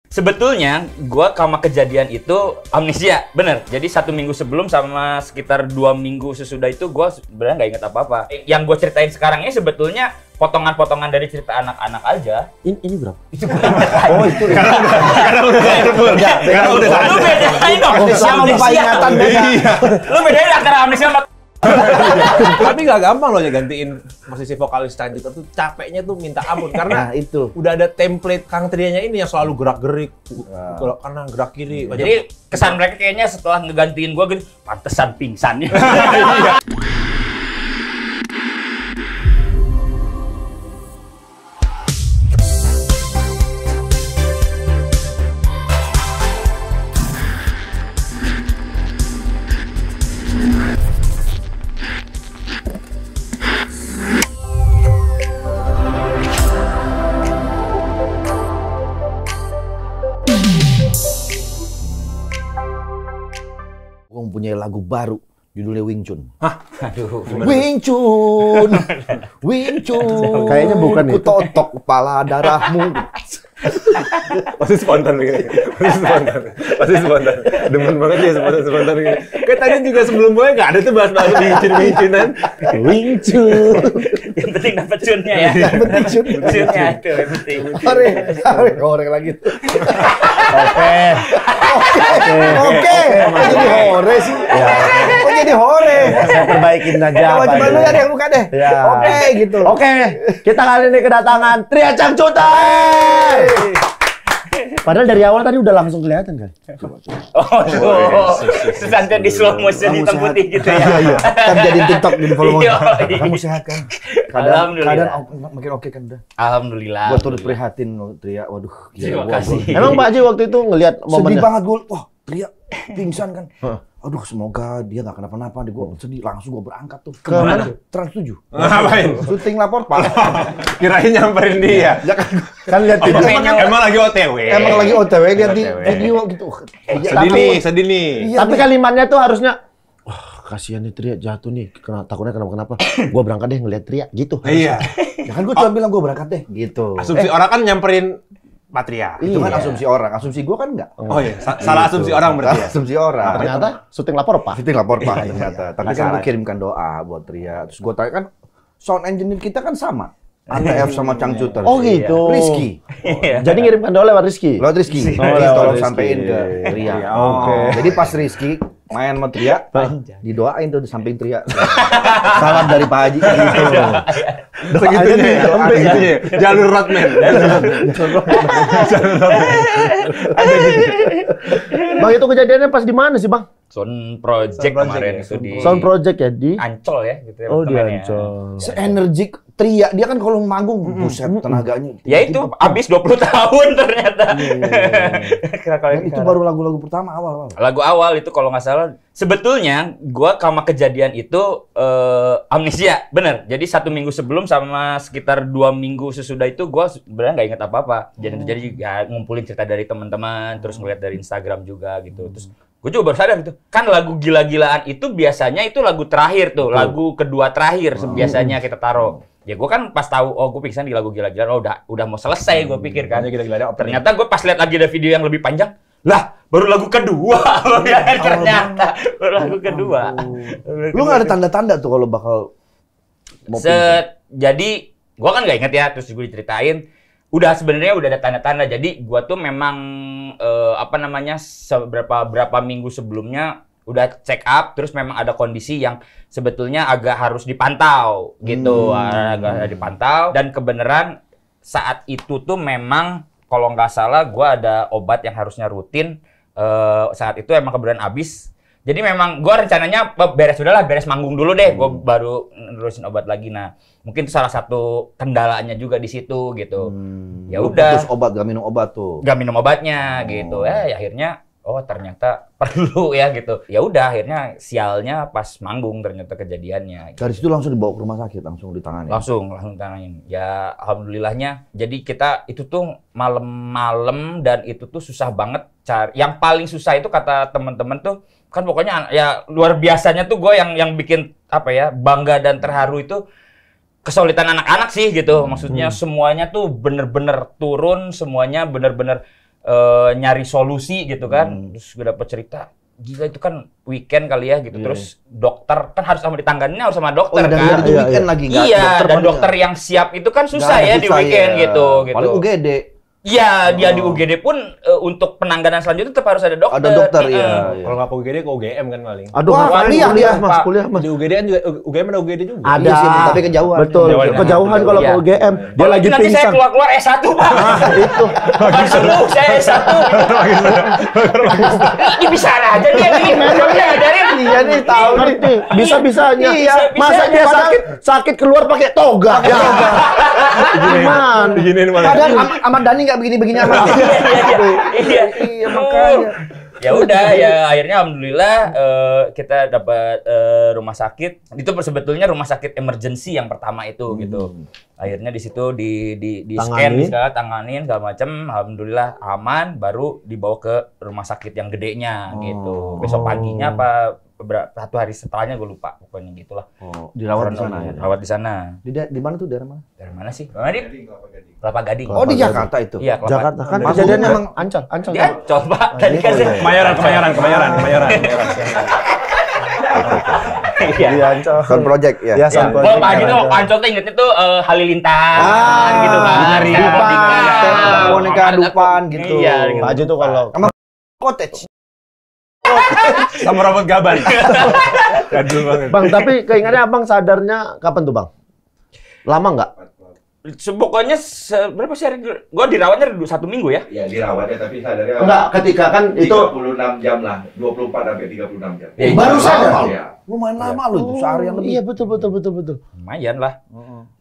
Sebetulnya gua sama kejadian itu amnesia, bener. Jadi 1 minggu sebelum sama sekitar 2 minggu sesudah itu gua sebenarnya nggak inget apa-apa. Yang gue ceritain sekarang ini sebetulnya potongan-potongan dari cerita anak-anak aja. Ini berapa? Itu berapa? Oh itu. Karena udah Lu bedain dong. Sama lupa ingatan beda. Lu bedain antara amnesia sama Tapi nggak gampang loh ya gantiin posisi vokalis Cancut tuh, capeknya tuh minta ampun karena itu udah ada template Kang Trianya ini yang selalu gerak-gerik, kanan gerak kiri. Jadi kesan mereka kayaknya setelah ngegantiin gua gitu, pantesan pingsan. Gue mempunyai lagu baru judulnya Wing Chun. Hah? Aduh. Wing Chun, Wing Chun. Kayaknya bukan itu. Ku totok kepala darahmu. Pasti spontan begini. Pasti spontan. Demen banget dia spontan begini. Kayak tadi juga sebelum gue nggak ada tuh bahas-bahas Wing-Chunan. Wing Chun. Yang penting dapat cunnya ya. Yang penting Chun. Cunnya itu yang penting. Hore lagi. Oke. Jadi hore sih. Kok jadi hore? Saya perbaikin aja. Coba lu cari yang buka deh. Ya. Oke gitu. Oke, kita kali ini kedatangan Tria Cangcutan. Padahal dari awal tadi udah langsung kelihatan kan? Oh, sampai di slow motion hitam putih gitu ya. Iya. Kan jadi TikTok jadi follow. Iya. Kamu sehat kan? Alhamdulillah. Makin oke kan udah. Alhamdulillah. Gua turut prihatin loh Tria. Waduh, Terima gila, kasih. Emang Pak Haji waktu itu ngelihat sedih momennya? banget gue. Wah, Tria pingsan kan. Aduh, semoga dia nggak kenapa-napa. Gue sedih, langsung gue berangkat tuh. Kemana? Trans 7. Ngapain? Syuting lapor Pak. Kirain nyamperin dia. Ya kan, Kan lihat video. Emang lagi OTW. emang lagi OTW lihat di OTW. video gitu. Sedih nih. Iya, Tapi nih. kalimatnya tuh harusnya kasihan nih Tria jatuh nih, takutnya kenapa-kenapa. Gua berangkat deh ngeliat Tria gitu. Iya. Ya kan gue cuma bilang gue berangkat deh gitu. Asumsi orang kan nyamperin Patria. Itu kan Iya. asumsi orang, asumsi gue kan enggak. Oh iya, salah asumsi orang berarti ya. Asumsi orang. Ternyata syuting lapor Pak. Syuting lapor Pak ternyata. Tapi kan gue Penasaran. kirimkan doa buat Tria. Terus gue tanya kan sound engineer kita kan sama. ATF sama Cangcuter. Oh gitu. Rizky. Jadi ngirimkan doa lewat Rizky. Lewat Rizky. Oh, Jadi lewat tolong Rizky. sampein ke Tria. Oke. Jadi pas Rizky main sama Tria, didoain tuh di samping Tria. Salam dari Pak Haji gitu. Segitunya ya, segitunya ya. Jalur Rodman. Bang itu kejadiannya pas di mana sih Bang? Sound Project Sound Project kemarin ya, itu di Sound Project ya di. Ancol ya gitu ya. Oh di temannya. Ancol. Se-energik Tria, dia kan kalau manggung buset tenaganya. Ya itu habis 20 tahun ternyata. Dan itu baru lagu-lagu pertama awal. Lagu awal itu kalau nggak salah sebetulnya gua sama kejadian itu amnesia, bener. Jadi 1 minggu sebelum sama sekitar 2 minggu sesudah itu gua sebenarnya nggak inget apa-apa. Jadi ya ngumpulin cerita dari teman-teman, terus ngeliat dari Instagram juga gitu. Terus gue juga baru sadar gitu. Kan lagu gila-gilaan itu biasanya itu lagu terakhir tuh, lagu kedua terakhir biasanya kita taruh. Ya gue kan pas tahu oh gue pingsan di lagu gila-gilaan, oh udah mau selesai gue pikir kan. Ternyata gue pas lihat lagi ada video yang lebih panjang, lah baru lagu kedua. Ternyata baru lagu kedua. Lu nggak ada tanda-tanda tuh kalau bakal mau pingsan? Jadi gua kan nggak inget ya, terus gue diceritain sebenarnya udah ada tanda-tanda. Jadi gua tuh memang berapa minggu sebelumnya udah check up, terus memang ada kondisi yang sebetulnya agak harus dipantau gitu, agak dipantau. Dan kebenaran saat itu tuh memang kalau nggak salah gua ada obat yang harusnya rutin, saat itu emang kebenaran habis. Jadi memang gue rencananya beres manggung dulu deh, gue baru nerusin obat lagi. Nah, mungkin itu salah satu kendalanya juga di situ gitu. Ya udah. Terus obat, gak minum obat tuh. Gak minum obatnya gitu. Akhirnya ternyata perlu ya gitu. Ya udah akhirnya sialnya pas manggung ternyata kejadiannya. Dari situ langsung dibawa ke rumah sakit, langsung ditangani. Langsung tanganin. Ya alhamdulillahnya. Jadi kita itu tuh malam-malam dan itu tuh susah banget cari. Yang paling susah itu kata teman-teman tuh kan pokoknya ya luar biasanya tuh gue yang bikin bangga dan terharu itu kesulitan anak-anak sih gitu. Maksudnya semuanya tuh bener-bener turun, semuanya bener-bener nyari solusi gitu kan. Terus gue dapet cerita, gila itu kan weekend kali ya gitu. Terus dokter kan harus sama ditanganinnya harus sama dokter kan. Itu weekend lagi nggak Iya, dokter dan paling dokter yang siap itu kan susah ya di susah, weekend ya. gitu. Paling UGD. Iya, dia di UGD pun untuk penanganan selanjutnya tetap harus ada dokter. Ada dokter, iya. Kalau nggak ke UGD ke UGM kan paling. Aduh, Wah, ngapain kuliah dia, Mas, Pak. kuliah Mas. Di UGD kan juga UGM ada UGD juga. Ada Iya sih, tapi kejauhan. Betul, kejauhan kalau ke Iya. UGM. Dia Kalau lagi itu nanti saya pingsan. keluar S1, Pak. Itu. Bukan sembuh, saya S1. Ini bisa aja dia nih, memangnya ngajarin. Iya nih, tahu nih. Ngerti, bisa-bisanya. Iya, Masa dia sakit keluar pakai toga. Ya. Gimana? Diginiin malah. Padahal Ahmad Dhani nggak begini-begini amat. Iya, Iya, makanya. Ya udah ya akhirnya alhamdulillah kita dapat rumah sakit. Itu sebetulnya rumah sakit emergency yang pertama itu gitu. Akhirnya di situ di scan, tanganin segala macam, alhamdulillah aman, baru dibawa ke rumah sakit yang gedenya gitu. Besok paginya apa satu hari setelahnya gue lupa pokoknya gitulah. Dirawat di sana ya. Rawat di sana. Di mana tuh, daerah mana? Dari mana sih? Bang Adit? Kelapa Gading. Oh, di Jakarta itu. Iya, Kelapa. Jakarta kan Mas kejadiannya Bung emang Ancol. Ya, coba tadi kan saya Kemayoran. Iya, Ancol. Sound Project ya. Iya, Ya, Sound kalau Project. Pak Haji tuh Ancol tuh ingetnya tuh Halilintar gitu kan. Dupan, boneka Dupan gitu. Iya, gitu. Pak Haji tuh kalau Cottage. Sama robot gaban. Jadul banget. Bang, tapi keinginannya Abang sadarnya kapan tuh, Bang? Lama nggak? Pokoknya berapa sih hari? Gua dirawatnya 1 minggu ya. Ya dirawatnya tapi sadarnya Enggak, ketika kan itu 36 jam lah, 24 sampai 36 jam. Baru sadar. Ya. Lumayan lama loh itu, seharian lebih. Iya, betul. Lumayan lah.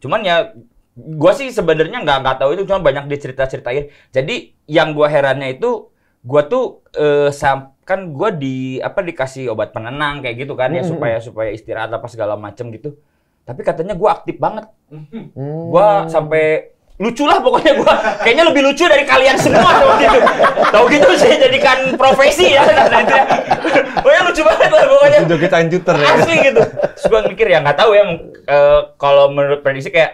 Cuman ya gua sih sebenarnya nggak tahu itu, cuma banyak dicerita-ceritain. Jadi yang gua herannya itu gua tuh kan gua dikasih obat penenang kayak gitu kan ya supaya istirahat apa segala macem gitu. Tapi katanya gua aktif banget. Gua sampai lucu lah pokoknya gua. Kayaknya lebih lucu dari kalian semua waktu itu. Tahu gitu saya jadikan profesi ya. Nah, itu ya. Pokoknya lucu banget lah pokoknya. Joget anjuter ya. Asli gitu. Terus gua mikir ya nggak tahu ya kalau menurut prediksi kayak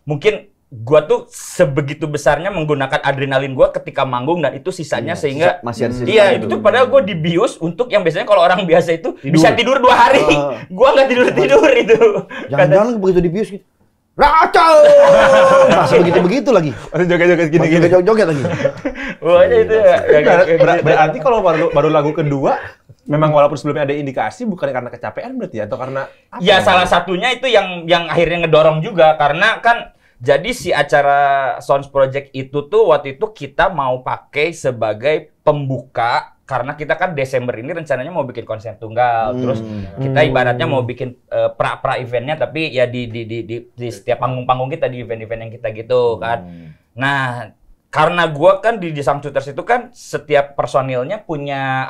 mungkin gua tuh sebegitu besarnya menggunakan adrenalin gua ketika manggung dan itu sisanya sehingga masih ada sisa iya itu. itu tuh padahal gua dibius untuk yang biasanya kalau orang biasa itu bisa tidur 2 hari. Gua nggak tidur itu. Jangan-jangan begitu dibius gitu. Racau! Masih begitu-begitu lagi. Masih joget-joget gini-gini. Joget lagi. Pokoknya itu ya. Berarti kalau baru lagu kedua memang walaupun sebelumnya ada indikasi bukan karena kecapean berarti ya, atau karena apa? Ya salah satunya itu yang akhirnya ngedorong juga karena kan jadi si acara Sounds Project itu tuh waktu itu kita mau pakai sebagai pembuka karena kita kan Desember ini rencananya mau bikin konser tunggal, terus kita ibaratnya mau bikin pra eventnya tapi ya di setiap panggung kita di event-event yang kita gitu kan. Nah karena gua kan di Sangcuters itu kan setiap personilnya punya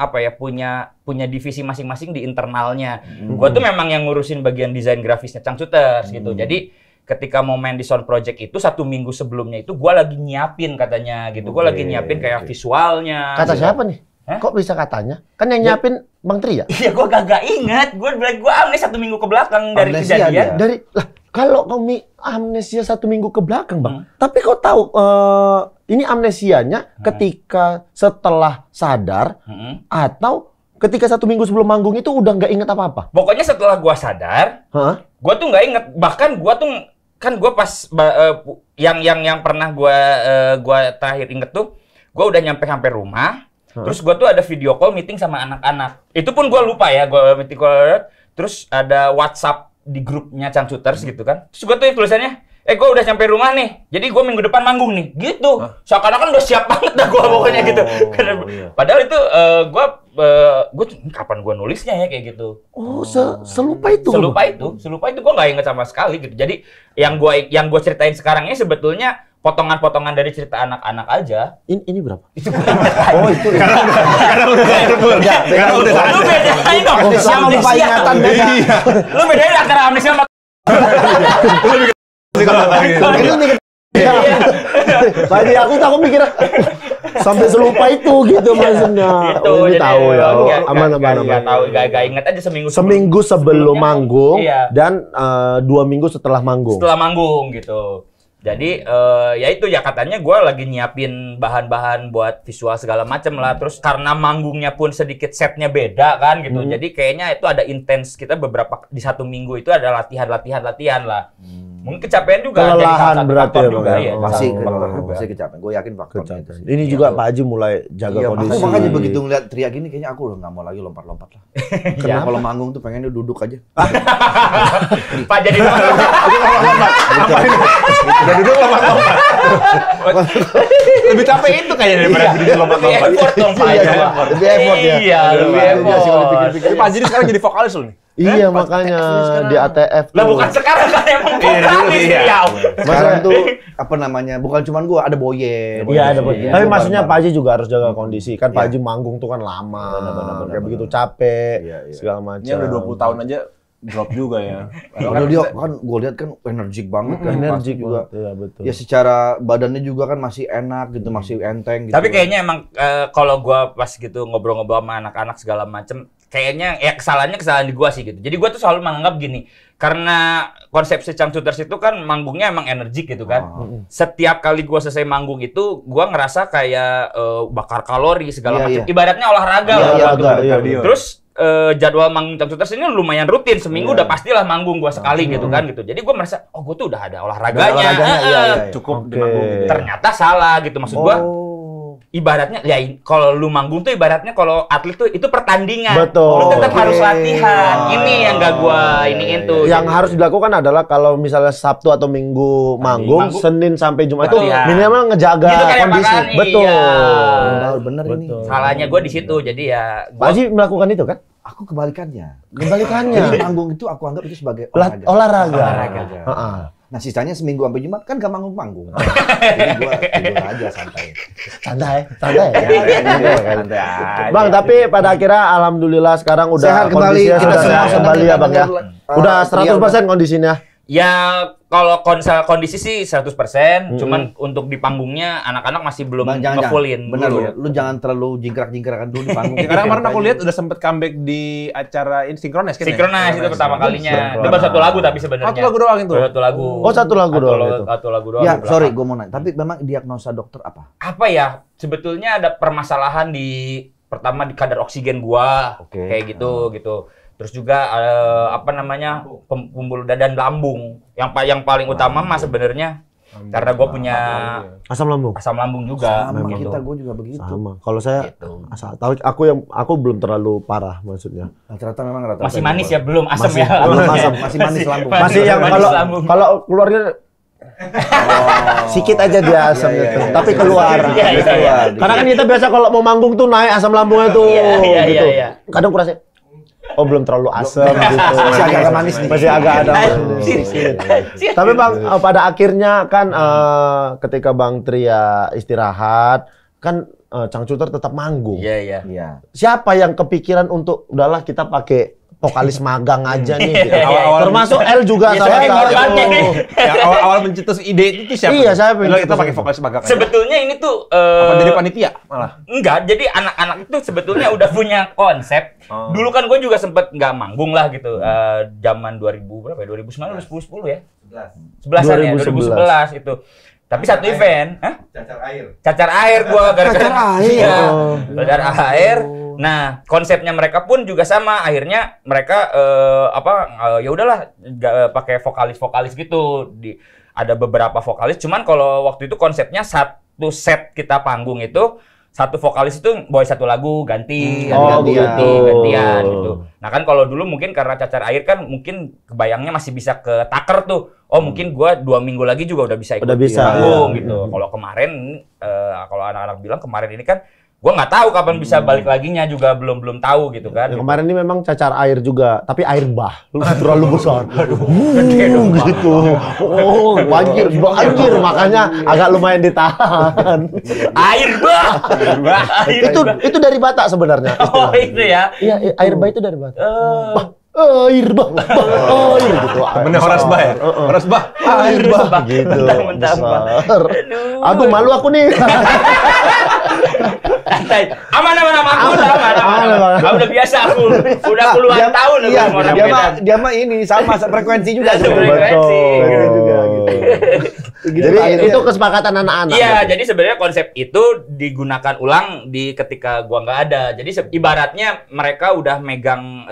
punya divisi masing-masing di internalnya. Gua tuh memang yang ngurusin bagian desain grafisnya Sangcuters gitu. Jadi ketika mau main di Sound Project itu 1 minggu sebelumnya itu gue lagi nyiapin katanya gitu. Gue lagi nyiapin kayak visualnya. kata gitu. siapa nih? Kok bisa katanya? Kan yang nyiapin Bang Tri ya? Iya gue gak inget. Gue amnesia 1 minggu ke belakang dari Amnesia kejadian. Dari lah kalau kamu amnesia 1 minggu ke belakang, Bang. Tapi kok tahu ini amnesianya ketika setelah sadar atau ketika 1 minggu sebelum manggung itu udah nggak inget apa-apa? Pokoknya setelah gue sadar, gue tuh nggak inget. Bahkan gue tuh kan gue pas yang pernah gue terakhir inget tuh, gue udah nyampe rumah. Terus gue tuh ada video call meeting sama anak-anak. Itu pun gue lupa ya, gue meeting call. Terus ada WhatsApp di grupnya Sangcuters gitu kan. Terus gue tuh tulisannya, gue udah sampai rumah nih, jadi gue minggu depan manggung nih, gitu. Seakan-akan udah siap banget dah gue pokoknya gitu. Padahal itu gue kapan gue nulisnya ya kayak gitu. Oh, selupa itu. Selupa itu gue nggak inget sama sekali gitu. Jadi yang gue ceritain sekarang ini sebetulnya potongan-potongan dari cerita anak-anak aja. Ini berapa? Oh, itu. Karena udah Lu bedain dong. Amnesia sama lupa ingatan beda. Lu bedain antara amnesia sama Itu nih. Tadi aku mikir sampai selupa itu gitu maksudnya. Gitu, Oh, ini jadi tahu ya. Oh, nggak aman. tahu, nggak inget aja Seminggu sebelum manggung Iya. dan 2 minggu setelah manggung. Setelah manggung gitu. Jadi ya itu ya katanya gue lagi nyiapin bahan-bahan buat visual segala macem lah. Terus karena manggungnya pun sedikit setnya beda kan gitu. Jadi kayaknya itu ada intens, kita beberapa di 1 minggu itu ada latihan lah. Mungkin kecapean juga jadi Kelelahan salah satu berarti faktor ya, juga Bang, ya. Pasti Faktor juga. pasti kecapean. Gue yakin faktornya itu sih. Ini juga Pak Haji mulai jaga Iya, kondisi. aku makanya begitu ngeliat Tria gini kayaknya aku udah nggak mau lagi lompat-lompat lah. Karena kalau manggung tuh pengennya duduk aja. Pak jadi Udah duduk lompat-lompat. Lebih capek itu kayaknya daripada berdiri lompat-lompat. Lebih effort dong Pak. Iya, lebih effort ya. Iya, lebih Iya, sih kalau effort. dipikir-pikir. Tapi Pak Haji sekarang jadi vokalis loh nih. Iya makanya di ATF. Lah tuh. bukan sekarang kan emang vokalis iya. ya. Sekarang tuh apa namanya? Bukan cuma gua, ada Boye. Iya ada Pak. Iya, Tapi gua maksudnya bareng-bareng. Pak Haji juga harus jaga kondisi. Kan Pak Iya. Haji manggung tuh kan lama. Benar, Kayak begitu capek, Iya, iya. segala macam. Ini udah 20 tahun aja drop juga ya. Padahal dia kan gue lihat kan energik banget kan. Energik Pasti juga. Iya betul. Ya secara badannya juga kan masih enak gitu, masih enteng gitu. Tapi kayaknya emang kalau gua pas gitu ngobrol-ngobrol sama anak-anak segala macem, kayaknya ya kesalahan di gua sih gitu. Jadi gua tuh selalu menganggap gini, karena konsepsi Changcuters itu kan manggungnya emang energik gitu kan. Setiap kali gua selesai manggung itu, gua ngerasa kayak bakar kalori segala Iya, macam. iya. Ibaratnya olahraga Iya, lah iya, gua tuh. iya, iya. Terus jadwal manggung Changcuters ini lumayan rutin, seminggu udah pastilah manggung gua sekali gitu kan gitu. Jadi gua merasa gua tuh udah ada olahraganya. Olahraganya, iya, iya. Cukup di Oke. manggung gitu. Ternyata salah gitu maksud gua. Ibaratnya ya kalau lu manggung tuh ibaratnya kalau atlet tuh itu pertandingan. Betul. Lu tetap Oke. harus latihan. Ini yang gak gua iniin tuh. Yang Jadi- harus dilakukan adalah kalau misalnya Sabtu atau Minggu manggung, manggung. Senin sampai Jumat itu Latihan. minimal ngejaga Gitu kayak kondisi. makan, Betul. iya. Bener ini. Betul. salahnya gua di situ. Jadi ya Pak gua Haji melakukan itu kan? Aku kebalikannya. Jadi Kebalikannya. manggung itu aku anggap itu sebagai Olahraga. Olahraga. Heeh. Nah sisanya seminggu sampai Jumat kan gak manggung-manggung. Jadi gua tidur aja santai. Santai, santai. Santai aja. Bang, tapi pada akhirnya alhamdulillah sekarang udah Sehat kembali, kondisinya kita sudah semua sehat senang kembali kita ya Bang ya. dengar, Udah Tria 100% kondisinya. ya kalau kondisi sih 100%, cuman untuk di panggungnya anak-anak masih belum Bang, jangan, nge-fullin. bener dulu. lu jangan terlalu jingkrak-jingkrakan dulu di panggung. Karena kemarin aku lihat udah sempet comeback di acara ini Synchronize kan ya? Sinkronis itu pertama kalinya. Sinkronis. Itu baru 1 lagu tapi sebenarnya. Satu lagu doang itu? Baru 1 lagu. Oh, 1 lagu doang itu. 1 lagu doang. Ya, di sorry, belakang. gue mau nanya. Tapi memang diagnosa dokter apa? Apa ya? Sebetulnya ada permasalahan di pertama di kadar oksigen gua. Oke. Kayak gitu. Terus juga apa namanya? Pembuluh dada dan lambung. Yang paling utama mah sebenarnya karena gua punya Asam lambung. asam lambung juga. Sama memang kita, gitu. gue juga begitu. Sama. Kalau saya Gitu. asal tahu aku belum terlalu parah maksudnya. Nah, ternyata memang rata-rata Masih manis ya, belum asam Masih- ya. belum asam, masih manis lambung. Masih yang manis kalau lambung. kalau keluarnya sikit aja dia asamnya Iya, tuh, iya, tapi iya. keluar. Iya, iya, iya. Karena kan kita biasa kalau mau manggung tuh naik asam lambungnya tuh Iya, gitu. iya. Kadang kurasnya oh belum terlalu asam gitu. Masih agak manis nih. Masih agak ada. Anjir. Tapi Bang, pada akhirnya kan ketika Bang Tria istirahat, kan Changcuter tetap manggung. Iya, iya. Iya. Siapa yang kepikiran untuk udahlah kita pakai vokalis magang aja nih? Gitu. Awal-awal- Termasuk L juga Iya, salah saya satu. ngorbanin nih. Yang awal-awal mencetus ide itu tuh siapa? Iya, saya Bilang kita pencetus. pakai vokalis magang aja. Sebetulnya ini tuh Apa dari panitia malah? enggak, jadi anak-anak itu sebetulnya udah punya konsep. Oh. Dulu kan gue juga sempet nggak manggung lah gitu. Zaman 2000 berapa ya? 2009 atau 10 ya? 11-an ya, 2011 itu. Tapi satu event, hah? Cacar air. Cacar air gua gara-gara Cacar air? Iya, Oh. cacar air. Nah, konsepnya mereka pun juga sama. Akhirnya mereka ya udahlah pakai vokalis-vokalis gitu. Ada beberapa vokalis, cuman kalau waktu itu konsepnya satu set kita panggung itu satu vokalis itu bawa 1 lagu ganti, Oh, gantian gitu. gitu. Nah kan kalau dulu mungkin karena cacar air kan mungkin kebayangnya masih bisa ke taker tuh. Oh mungkin gua 2 minggu lagi juga udah bisa ikut Udah bisa, panggung iya. gitu. Kalau kemarin kalau anak-anak bilang kemarin ini kan gua nggak tahu kapan bisa balik laginya juga belum tahu gitu kan. Ya, kemarin ini memang cacar air juga, tapi air bah, terlalu besar. Gede dong, Bang. Gitu. Oh, banjir, makanya agak lumayan ditahan. Air bah. Air bah. itu dari Batak sebenarnya. Oh itu ya. Iya, air bah itu dari Batak. Air bah, air gitu. Temennya Horas Bah ya? Horas Bah. Air bah gitu. Mentang-mentang, Bang. besar. Aduh. Aduh, malu aku nih. Santai. Aman aman. Aman. Udah biasa aku. Udah puluhan tahun Iya, sama orang dia Medan. mah ini sama frekuensi juga. Satu sebenarnya. frekuensi. Betul. Gitu. Juga gitu. Jadi itu kesepakatan anak-anak. Iya, berarti? jadi sebenarnya konsep itu digunakan ulang di ketika gua nggak ada. Jadi ibaratnya mereka udah megang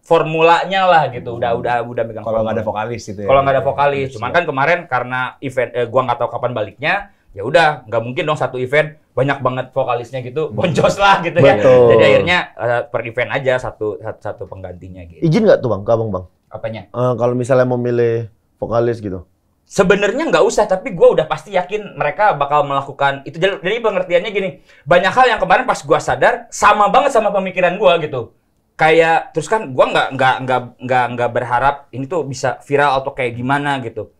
formulanya lah gitu. Udah megang. Kalau nggak ada formula. vokalis gitu ya. Kalau nggak ada vokalis, cuman kan kemarin karena event gua nggak tahu kapan baliknya, ya udah nggak mungkin dong satu event banyak banget vokalisnya gitu, boncos lah gitu ya. Betul. Jadi akhirnya per event aja satu penggantinya gitu. Izin nggak tuh bang, ke abang bang? Apanya? Kalau misalnya mau milih vokalis gitu. Sebenarnya nggak usah, tapi gue udah pasti yakin mereka bakal melakukan itu. Jadi pengertiannya gini, banyak hal yang kemarin pas gue sadar sama banget sama pemikiran gue gitu. Kayak terus kan gue nggak berharap ini tuh bisa viral atau kayak gimana gitu.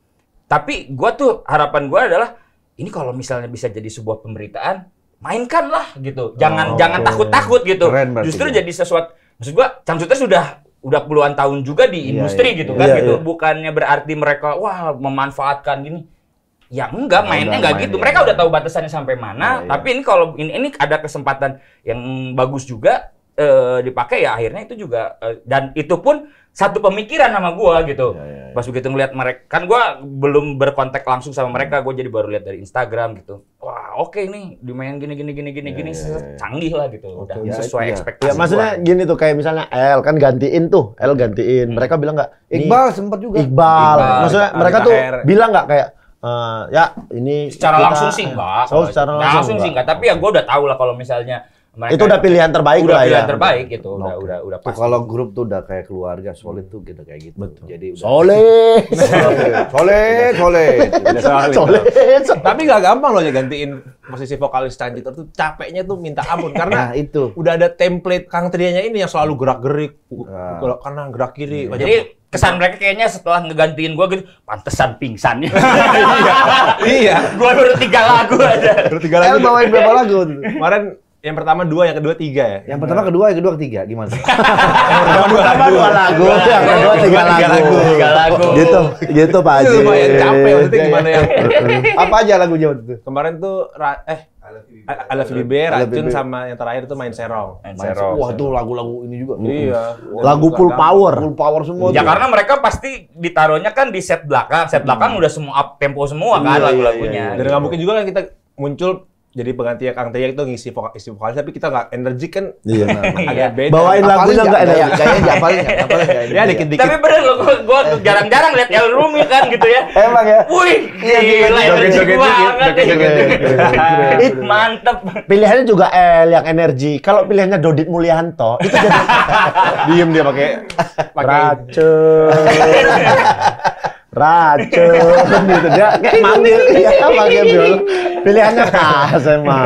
Tapi gue tuh harapan gue adalah ini kalau misalnya bisa jadi sebuah pemberitaan, mainkanlah gitu. Jangan takut-takut gitu. Keren berarti Justru ya. jadi sesuatu. Maksud gue, Cangcuter udah puluhan tahun juga di industri gitu kan Iya, gitu. iya. Bukannya berarti mereka wah memanfaatkan gini. Ya enggak, mainnya enggak main, gitu. iya. Mereka udah tahu batasannya sampai mana, Iya, iya. tapi ini kalau ini ada kesempatan yang bagus juga dipakai ya akhirnya itu juga dan itu pun satu pemikiran sama gua gitu. Iya, Pas begitu ngeliat mereka, kan gua belum berkontak langsung sama mereka, gua jadi baru lihat dari Instagram gitu. Wah, oke nih, dimain gini canggih lah gitu. Udah Ya, sesuai iya. ekspektasi. Ya maksudnya gua. gini tuh kayak misalnya L kan gantiin tuh, L gantiin. Mereka bilang nggak? "Nih, Iqbal sempat juga. Iqbal. Maksudnya Aldi mereka tuh Taher. bilang nggak kayak ya ini Secara kita- langsung sih enggak. Oh, secara langsung sih enggak, tapi ya gua udah tahu lah kalau misalnya mereka Itu udah pilihan terbaik udah lah pilihan ya. terbaik gitu. Oke. Udah Tuh, pasti. kalau grup tuh udah kayak keluarga solid tuh gitu kayak gitu. Betul. Jadi udah Soleh. solid. Udah solid. Soleh. Tapi nggak gampang loh ya gantiin posisi vokalis Cangcuter tuh, capeknya tuh minta ampun karena Nah, itu. udah ada template Kang Trianya ini yang selalu gerak-gerik, Nah. belok kanan, gerak kiri. Jadi kesan mereka kayaknya setelah ngegantiin gua gitu, pantesan pingsan. iya. Gua baru 3 lagu aja. Baru 3 L lagu. bawain berapa lagu? Kemarin yang pertama 2, yang kedua 3 ya. Yang pertama kedua, yang kedua ketiga gimana? Yang pertama 2 lagu, yang kedua 3 lagu. 3 lagu. Gitu Pak Haji. Itu lumayan capek maksudnya gimana ya? Apa aja lagunya waktu itu? Kemarin tuh I Love You Baby, Racun sama yang terakhir tuh Main Serong. Wah, itu lagu-lagu ini juga. Iya. Lagu full power. Full power semua. Ya tuh. karena mereka pasti ditaruhnya kan di set belakang. Set belakang udah semua up tempo semua kan lagu-lagunya. Dan nggak mungkin juga kan kita muncul jadi pengganti Kang Tia itu ngisi vokalis tapi kita nggak energik kan Iya. agak beda. Bawain lagunya enggak ada. Gayanya apalin enggak? Ya dikit-dikit. Tapi bener loh, gua jarang-jarang lihat El Rumi kan gitu ya. Emang ya. Wih, gila energi banget. Mantep. Pilihannya juga L yang energi. Kalau pilihannya Dodit Mulyanto itu jadi Diem dia pakai racun gitu dia kayak manggil ya manggil biola. Pilihannya khas emang.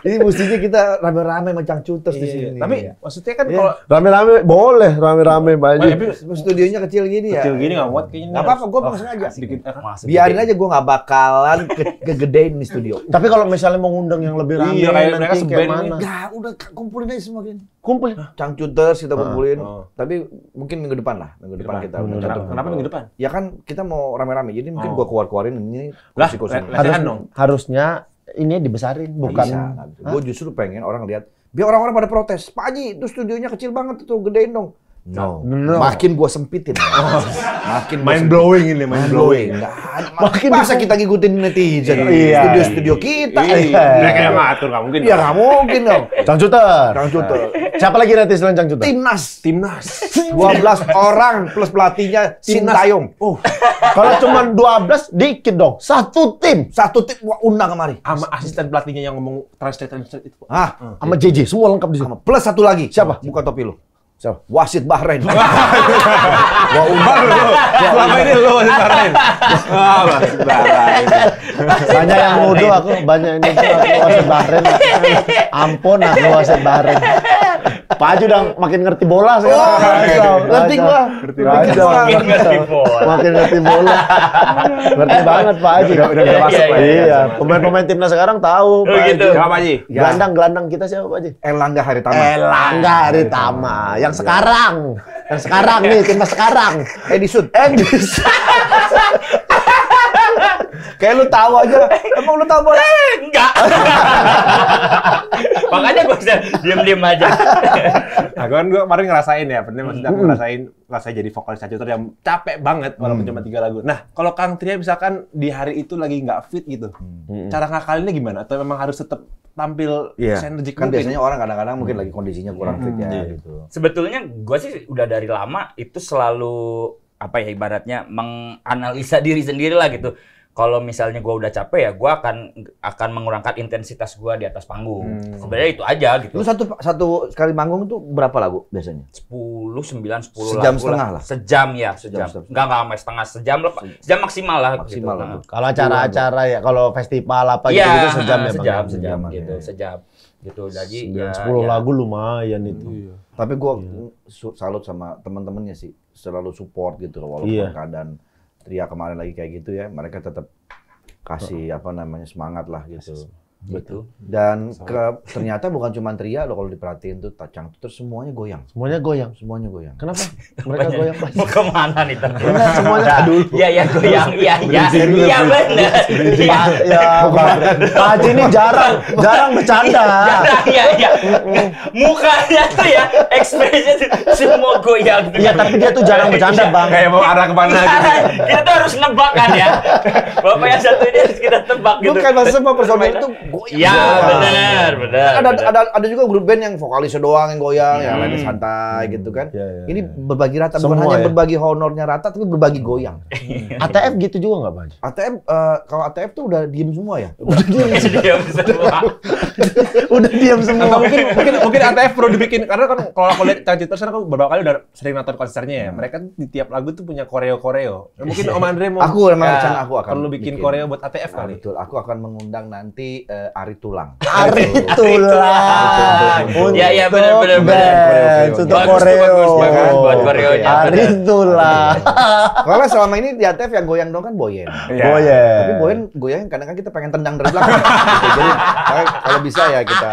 Ini mestinya kita rame-rame sama Cangcuter di sini. Tapi maksudnya kan Iya. kalau Rame-rame boleh, rame-rame Pak Haji. tapi studionya kecil gini ya. kecil gini nggak muat kayaknya. Nggak apa-apa, gue mau sengaja. Sedikit. Biarin aja gue nggak bakalan kegedein di studio. Tapi kalau misalnya mau ngundang yang lebih rame Iya, kayak mereka nanti seband kayak ini. mana? Nggak, udah kumpulin aja semua gini. Kumpul. Cangcuter kita kumpulin. Oh. Tapi mungkin minggu depan lah. Minggu depan kita. udah Kenapa, tutup. kenapa minggu depan? Ya kan kita mau rame-rame. Jadi mungkin Oh. gue keluar-keluarin ini Lah, kursi-kursi. lesehan dong. Harusnya ini dibesarin bukan. Gue justru pengen orang lihat. Biar orang-orang pada protes. Pak Haji, itu studionya kecil banget tuh, gedein dong. No. Makin gue sempitin. Makin Mind blowing ini, mind blowing. Makin bisa kita ngikutin netizen. Iya. Studio-studio kita. Mereka yang ngatur nggak mungkin. Ya nggak mungkin dong. Cangcuter. Cangcuter. Siapa lagi nanti selain Cangcuter? Timnas. 12 orang plus pelatihnya Sintayong. Kalau cuma 12 dikit dong. Satu tim. Satu tim gua undang kemari. Sama asisten pelatihnya yang ngomong translate itu. Ah, Sama JJ semua lengkap di sini. sama plus satu lagi. Siapa? Buka topi lu. Siapa? Wasit Bahrain. Gua undang lu. Selama ini lu masih Bahrain. Ah, masih Bahrain. Banyak yang nuduh aku, banyak ini tuh aku wasit Bahrain. Ampun aku wasit Bahrain. Pak Haji udah makin ngerti bola sekarang. ngerti gua. Ngerti bola. Makin ngerti bola. Ngerti banget Pak Haji. Udah masuk lah ya. Iya, pemain-pemain timnas sekarang tahu Pak gitu. Haji. Siapa Pak Haji? Gelandang kita siapa Pak Haji? Erlangga Haritama. Erlangga Haritama. Yang sekarang. Yang sekarang nih, timnas sekarang. Edison. Edison. Kayak lu tahu aja. Emang lu tahu bola? Enggak. Makanya gue bisa diem-diem aja. Nah, gue kemarin ngerasain ya, bener maksudnya aku ngerasain jadi vokalis Cangcuter yang capek banget walaupun cuma 3 lagu. Nah, kalau Kang Tria misalkan di hari itu lagi nggak fit gitu, cara ngakalinnya gimana? Atau memang harus tetap tampil energik? Kan biasanya orang kadang-kadang mungkin lagi kondisinya kurang fit ya gitu. Sebetulnya gue sih udah dari lama itu selalu apa ya ibaratnya menganalisa diri sendiri lah gitu. Kalau misalnya gue udah capek ya gue akan mengurangkan intensitas gue di atas panggung. Sebenarnya itu aja gitu. Lu satu kali manggung tuh berapa lagu biasanya? 10, 9, 10 Sejam lagu setengah lah. Sejam ya, sejam. Enggak sampai setengah, sejam lah. Sejam maksimal lah Maksimal gitu. lah. Kalau acara-acara ya, kalau festival apa Iya, gitu sejam ya, Bang. sejam gitu, ya. sejam. Gitu. Jadi 10 lagu lumayan itu. Tapi gue salut sama teman-temannya sih, selalu support gitu walaupun keadaan Tria kemarin lagi kayak gitu ya, mereka tetap kasih semangat lah gitu. Betul. Dan ternyata bukan cuma Tria loh kalau diperhatiin tuh Cangcuter semuanya goyang. Semuanya goyang. Semuanya goyang. Kenapa? Mereka goyang Pak. Mau kemana nih? Enggak, semuanya dulu. Iya goyang. Iya benar. Ya, Pak Haji ini jarang bercanda. Iya. Mukanya tuh ya, ekspresinya tuh semua goyang. Iya, tapi dia tuh jarang bercanda, Bang. Kayak mau arah kemana gitu. Kita tuh harus nebak kan ya. Bapak yang satu ini harus kita tebak gitu. Bukan maksudnya semua personil itu goyang. Iya, benar. Ada juga grup band yang vokalisnya doang yang goyang, yang lainnya santai gitu kan. Ini berbagi rata, bukan Semua hanya ya. berbagi honornya rata, tapi berbagi goyang. ATF gitu juga nggak, Bang? ATF, kalau ATF tuh udah diem semua ya. Dia semua. Udah diam semua. Atau mungkin ATF perlu dibikin, karena kan kalau aku lihat Cangcuter kan aku beberapa kali udah sering nonton konsernya ya. Mereka di tiap lagu tuh punya koreo. Mungkin Om Andre mau Aku emang rencana aku akan perlu bikin koreo buat ATF kali. Betul, aku akan mengundang nanti Ari Tulang. Ari Tulang. Iya, benar. Untuk Bagus, koreo. buat koreonya. Ari Tulang. Kalau selama ini di ATF yang goyang dong kan Boyen. Boyen. Tapi Boyen goyang kadang-kadang kita pengen tendang dari belakang. Gitu. Jadi kalau bisa ya kita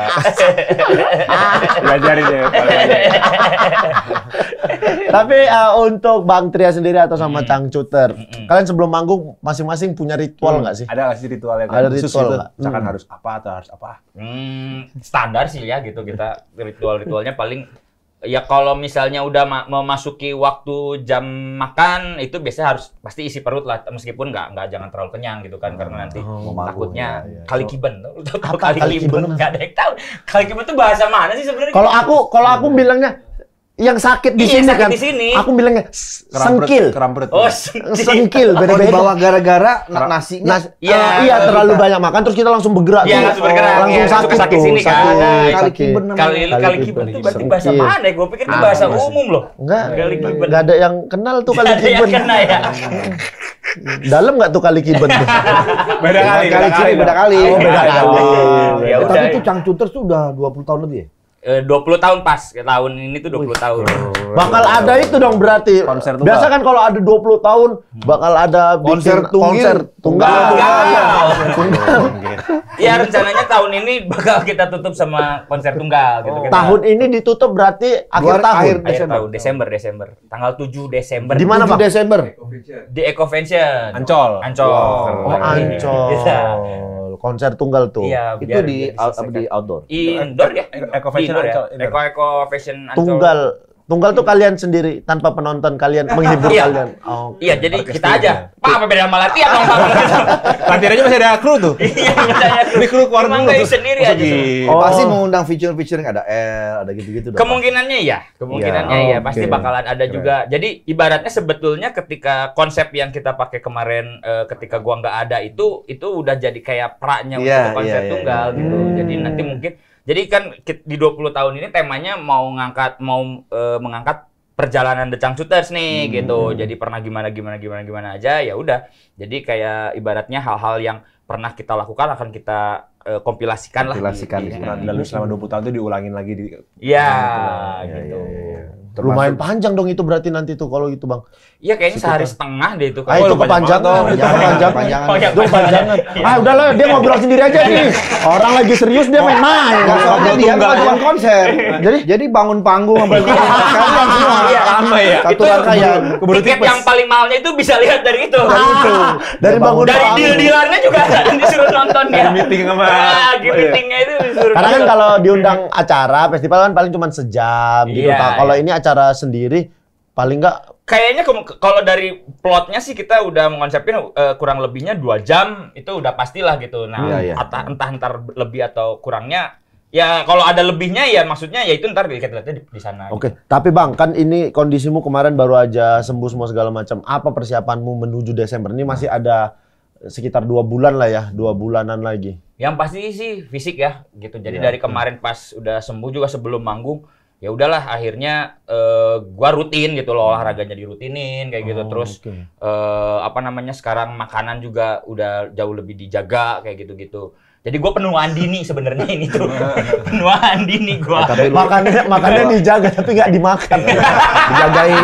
Belajarin ya. Tapi untuk Bang Tria sendiri atau sama Cangcuter, kalian sebelum manggung masing-masing punya ritual nggak sih? Ada nggak sih ritualnya? Ada khusus ritual gitu? nggak? Misalkan harus apa atau harus apa? Standar sih ya gitu kita ritualnya paling ya kalau misalnya udah memasuki waktu jam makan itu biasanya harus pasti isi perut lah meskipun jangan terlalu kenyang gitu kan karena nanti takutnya kali kiben. Tahu kali kiben? Nggak ada yang tahu. Kali kiben itu bahasa mana sih sebenarnya? Kalau aku bilangnya yang sakit di sini kan. Di sini. Aku bilangnya sengkil. Keram-perut. Oh, Sengkil kalau beda-beda. dibawa gara-gara nasinya. Iya, terlalu banyak makan terus kita langsung bergerak. Iya, langsung bergerak. Langsung Iya, sakit sakit tuh. sini kan. Sakit. Kali kiben namanya. Kali kiben itu berarti bahasa Sengkil. mana ya? Gue pikir itu bahasa umum loh. Enggak. Kali kiben. Enggak ada yang kenal tuh kali Nggak ada yang kiben. kena ya. Dalam enggak tuh kali kiben tuh? Beda kali. Beda kali. Oh, beda kali. Ya udah. Tapi itu Cangcuter tuh udah 20 tahun lebih ya? 20 tahun pas. Tahun ini tuh 20 tahun. Bakal ada itu dong berarti. Konser tunggal. Biasa kan kalau ada 20 tahun bakal ada Konser bikin tunggil. konser tunggal. Ya rencananya tahun ini bakal kita tutup sama konser tunggal gitu. Kita- Tahun ini ditutup berarti akhir tahun. akhir tahun Desember. Tanggal 7 Desember. Di mana, 7 Bang? Desember. Di Ancol. Ecovention. Oh, Ancol. Iya. Konser tunggal tuh. Iya, Itu biar di diselesaikan. outdoor. Indoor ya? Eco Fashion Indoor ya? Ancol, indoor. Eco Fashion Ancol. Tunggal tuh kalian sendiri tanpa penonton, kalian menghibur Iya. kalian. Oh. Iya, jadi kita aja. Pak, apa beda sama latihan? Latihannya masih ada kru tuh. Iya, bedanya. Ini kru keluar Emang dulu nggak tuh. sendiri Masa aja. gitu? Oh. Pasti mengundang feature-feature ada ada gitu-gitu dong. Kemungkinannya iya, kemungkinannya Iya. iya, Oh, pasti oke. bakalan ada juga. Jadi ibaratnya sebetulnya ketika konsep yang kita pakai kemarin ketika gua nggak ada itu udah jadi kayak praknya Iya, untuk konser iya, tunggal iya. gitu. Jadi nanti mungkin jadi kan di 20 tahun ini temanya mau mengangkat perjalanan The Cangcuters nih gitu. Jadi pernah gimana aja ya udah. Jadi kayak ibaratnya hal-hal yang pernah kita lakukan akan kita kompilasikan lah. Kompilasikan. Iya. Pernah lalu selama 20 tahun itu diulangin lagi di Iya, Iya, gitu. iya. Lumayan panjang dong itu berarti nanti tuh kalau gitu, Bang. Iya kayaknya sehari setengah deh itu. Ah, itu lu banyak kepanjangan, banget itu dong. kepanjangan. Kepanjangan. Oh, iya, Itu kepanjangan. Ah, udahlah, dia ngobrol sendiri aja nih. Orang lagi serius dia main-main. Soalnya dia melakukan konser. Jadi bangun panggung sama kalian semua. Iya, ramai ya. Satu Itu rangkaian. Keburu tiket tipes. yang paling mahalnya itu bisa lihat dari itu. Dari bangun Dari panggung. deal-dealannya juga disuruh nonton dia. Meeting sama Lagi meetingnya itu disuruh. Karena kan kalau diundang acara festival kan paling cuma sejam gitu. Iya, Kalau iya. ini acara sendiri paling nggak Kayaknya kalau dari plotnya sih kita udah mengonsepin kurang lebihnya 2 jam itu udah pastilah gitu. Nah, Iya, iya. entah ntar lebih atau kurangnya, ya kalau ada lebihnya ya maksudnya ya itu ntar kita lihatnya di sana. Oke, tapi Bang, kan ini kondisimu kemarin baru aja sembuh semua segala macam. Apa persiapanmu menuju Desember? Ini masih ada sekitar 2 bulan lah ya, 2 bulanan lagi. Yang pasti sih fisik ya gitu. Jadi Iya. dari kemarin pas udah sembuh juga sebelum manggung, ya udahlah akhirnya gua rutin gitu loh, olahraganya dirutinin kayak gitu. Terus oke. apa namanya, sekarang makanan juga udah jauh lebih dijaga kayak gitu-gitu. Jadi gua penuaan dini sebenarnya ini tuh. Penuaan dini gua. Makannya dijaga tapi nggak dimakan. Dijagain.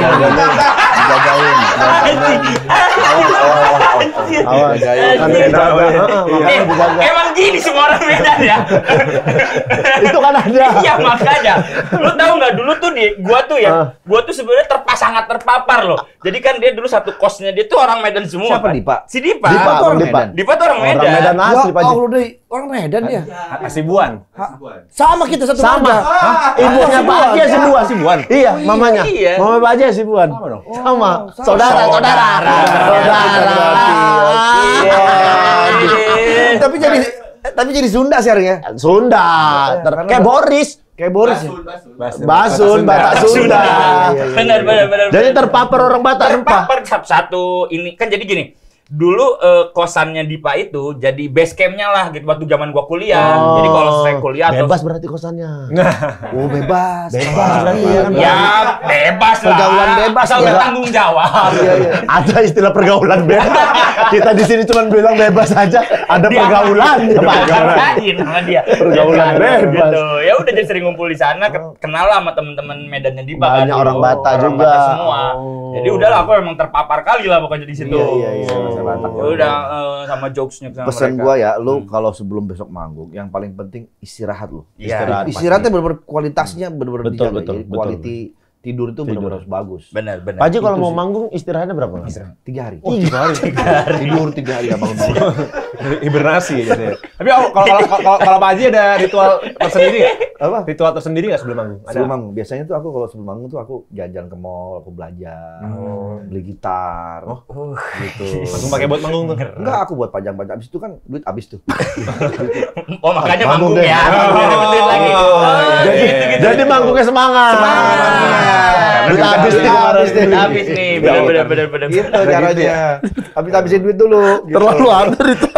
Awas. Makannya dijaga. Makannya dijaga. Emang gini semua orang Medan ya. Itu kan ada. Iya makanya. Lu tahu nggak dulu tuh gua tuh sebenarnya sangat terpapar loh. Jadi kan dia dulu satu kosnya dia tuh orang Medan semua. Siapa, kan? Dipa? Si Dipa. Dipa, tuh orang Dipa. Medan. Dipa tuh orang Medan. Orang Medan asli, Pak Ji. Oh, lu dari orang Medan ya? Asibuan. Sama kita satu Sama. marga. Ibunya Pak Haji Asibuan. Iya, mamanya. iya. Mama Pak Haji Asibuan. Sama dong. Sama. Saudara. Tapi jadi Sunda sekarang ya. Sunda. Karena Kayak Boris. Kayak Boris ya. Basun, Batak Sunda. Benar. Jadi terpapar orang Batak rempah. Terpapar satu ini kan jadi gini. Dulu kosannya Dipa itu jadi base camp-nya lah gitu waktu zaman gua kuliah. Jadi kalau selesai kuliah atau Bebas berarti kosannya. Oh, bebas. Bebas berarti ya kan. ya bebas lah. Pergaulan bebas, asal ya. bertanggung jawab. Ada istilah pergaulan bebas. Kita di sini cuma bilang bebas aja. Ada pergaulannya, Pak. Diangkatin sama dia. Pergaulan bebas. Gitu. Ya udah jadi sering ngumpul di sana, kenal lah sama teman-teman Medannya Dipa. kan Banyak dulu. orang Batak Orang juga. Batak semua. Oh. Jadi udahlah aku emang terpapar kali lah pokoknya di situ. Iya. Ya udah sama jokesnya sama Pesan mereka. gua ya, lu kalau sebelum besok manggung, yang paling penting istirahat lu. Iya. Istirahatnya benar-benar kualitasnya benar-benar Betul, dijaga. betul, Jadi betul. quality tidur itu benar-benar harus bagus. Benar. Pak Haji kalau Itu mau sih. manggung istirahatnya berapa? Mas? 3 hari. Oh, 3 hari. Tidur 3 hari gak bangun. Hibernasi gitu ya. Tapi kalau Pak Haji ada ritual tersendiri nggak? Apa? Ritual tersendiri nggak sebelum manggung? Ada? Sebelum manggung. Biasanya tuh aku kalau sebelum manggung tuh aku jajan ke mall, aku belajar, beli gitar, gitu. Langsung pakai buat manggung tuh. Enggak, aku buat pajang-pajang. Abis itu kan duit habis tuh. Oh makanya Manggung manggung deh. ya. Biar dapet duit lagi. Jadi manggungnya semangat. Duit habis nih kemarin. Habis nih. Benar. Gitu caranya. Habis-habisin duit dulu. Gitu. Terlalu ada itu.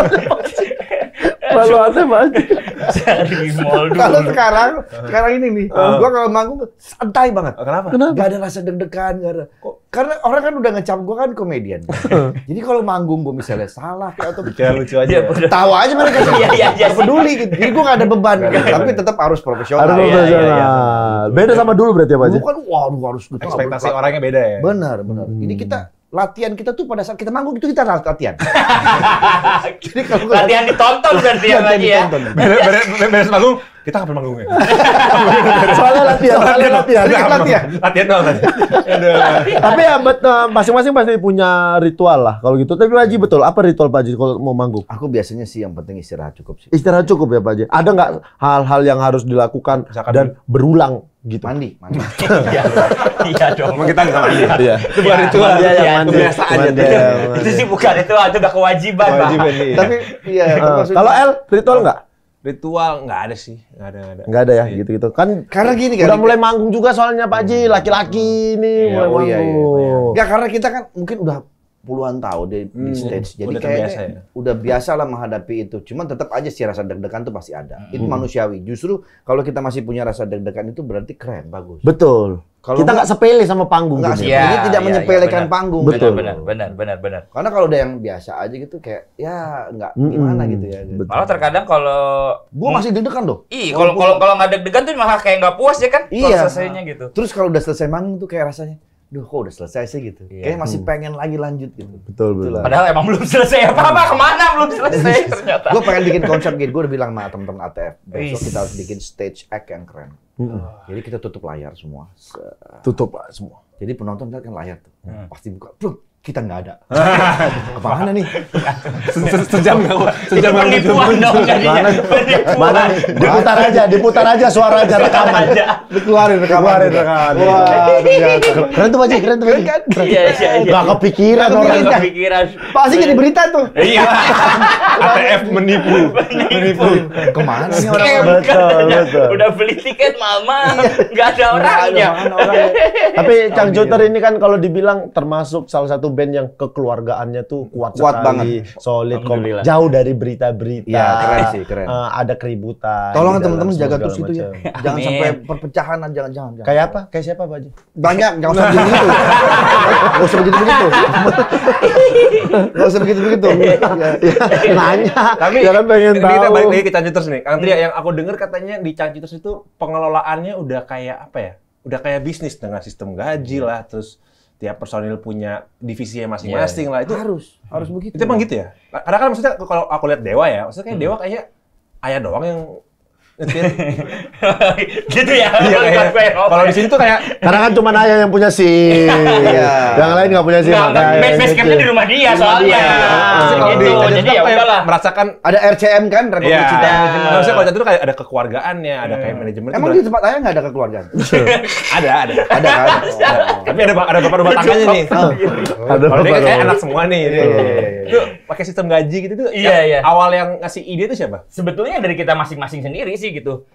Terlalu ada, Pak Haji. Cari mall dulu. Kalau sekarang ini nih, gua kalau manggung santai banget. Kenapa? Gak ada rasa deg-degan, gak ada. Karena orang kan udah ngecap gua kan komedian. Jadi kalau manggung gua misalnya salah kayak atau Bicara lucu aja. tahu aja mereka Iya. nggak peduli gitu. Jadi gua gak ada beban, tapi tetap harus profesional. Harus iya, profesional. Beda sama dulu berarti ya, Pak Haji? Dulu kan waduh harus gitu. Ekspektasi orangnya beda ya. Benar. Ini kita latihan kita tuh pada saat kita manggung itu kita latihan. Jadi kalau Latihan ditonton berarti ya Pak Haji ya. ditonton. Beres manggung, kita kapan manggungnya? Soalnya latihan. Latihan dong. Tapi ya masing-masing pasti punya ritual lah kalau gitu. Tapi Pak Haji betul, apa ritual Pak Haji kalau mau manggung? Aku biasanya sih yang penting istirahat cukup sih. Istirahat cukup ya Pak Haji. Ada nggak hal-hal yang harus dilakukan Misalkan dan berulang gitu? Mandi. Iya dong. Emang kita nggak mandi. Iya. Itu bukan ritual. Mandi aja, mandi. Biasa aja. Mandi tuh. aja. Itu sih bukan itu udah kewajiban Pak. Kewajiban nih. Tapi iya, maksudnya- Kalau El ritual nggak? Ritual nggak ada sih. Nggak ada. Nggak ada ya gitu-gitu. Kan karena gini kan. udah mulai manggung juga soalnya Pak Haji, laki-laki nih Iya, mulai iya. manggung. Enggak, karena kita kan mungkin udah puluhan tahun di stage. Jadi udah terbiasa kayaknya ya? udah biasa lah menghadapi itu. Cuman tetap aja sih rasa deg-degan tuh pasti ada. Itu manusiawi. Justru kalau kita masih punya rasa deg-degan itu berarti keren, bagus. Betul. Kalau Kita nggak sepele sama panggung. Enggak gitu. sih, Iya, jadi tidak iya, menyepelekan benar. panggung. Betul. Benar. Karena kalau udah yang biasa aja gitu kayak ya nggak gimana gitu ya. Betul. Malah terkadang kalau Gua masih deg-degan loh. kalau nggak deg-degan tuh malah kayak nggak puas ya kan? Kalau Iya. selesainya gitu. Terus kalau udah selesai manggung tuh kayak rasanya, duh kok udah selesai sih gitu. Iya. Kayak masih pengen lagi lanjut gitu. Betul. Itulah. Padahal emang belum selesai apa-apa, kemana belum selesai ternyata. Gue pengen bikin konsep gitu. Gue udah bilang sama temen-temen ATF, besok Wih. kita harus bikin stage act yang keren. Jadi kita tutup layar semua. Tutup Pak semua. Jadi penonton lihat kan layar tuh. Pasti buka, pluk, kita nggak ada. Kemana nih? Sejam nggak? Sejam nggak? Penipuan dong jadinya. Mana nih? Diputar aja suara aja rekaman. Dikeluarin rekaman. Wah, keren tuh Pak Ji, keren tuh Pak Ji. Iya. Gak kepikiran orang. Nggak kepikiran. Pasti jadi berita tuh. Iya. ATF menipu. Kemana nih orang? Betul. Udah beli tiket mama, nggak ada orangnya. Tapi Changcuter ini kan kalau dibilang termasuk salah satu band yang kekeluargaannya tuh kuat sekali, solid, Alhamdulillah. jauh dari berita-berita. Iya, keren sih, keren. Ada keributan. Tolong di dalam teman-teman jaga segala terus itu ya. macam. Jangan Amin. sampai perpecahan, jangan. Kayak apa? Kayak siapa Pak Ji? Banyak, jangan usah begitu. Nggak usah begitu. Nggak usah begitu. Nanya. Tapi jangan pengen kita tahu. balik lagi ke Changcuters nih. Kang Tria, yang aku dengar katanya di Changcuters itu pengelolaannya udah kayak apa ya? Udah kayak bisnis dengan sistem gaji lah, terus tiap personil punya divisinya masing-masing lah. Itu Harus begitu. itu emang gitu ya? Karena kan maksudnya kalau aku lihat Dewa ya, maksudnya kayak Dewa kayaknya ayah doang yang nyetir. Gitu ya. Iya, kayak- kalau di sini tuh kayak Karena kan cuma Ayah yang punya SIM. Yang lain nggak punya SIM. Base campnya di rumah dia soalnya. maksudnya kalau di Gitu. Changcuters Jadi tuh ya kayak udahlah. merasakan Ada RCM kan, rekor Iya, cita. maksudnya kalau itu kayak ada kekeluargaannya, ada kayak manajemen. itu Emang di tempat ayah nggak ada kekeluargaan? ada. Ada kan? Tapi ada bapak rumah tangganya nih. Ada Kalau dia kan kayak bapak. anak semua nih. Itu pakai sistem gaji gitu tuh. Iya, iya. Awal yang ngasih ide itu siapa? Sebetulnya dari kita masing-masing sendiri sih gitu.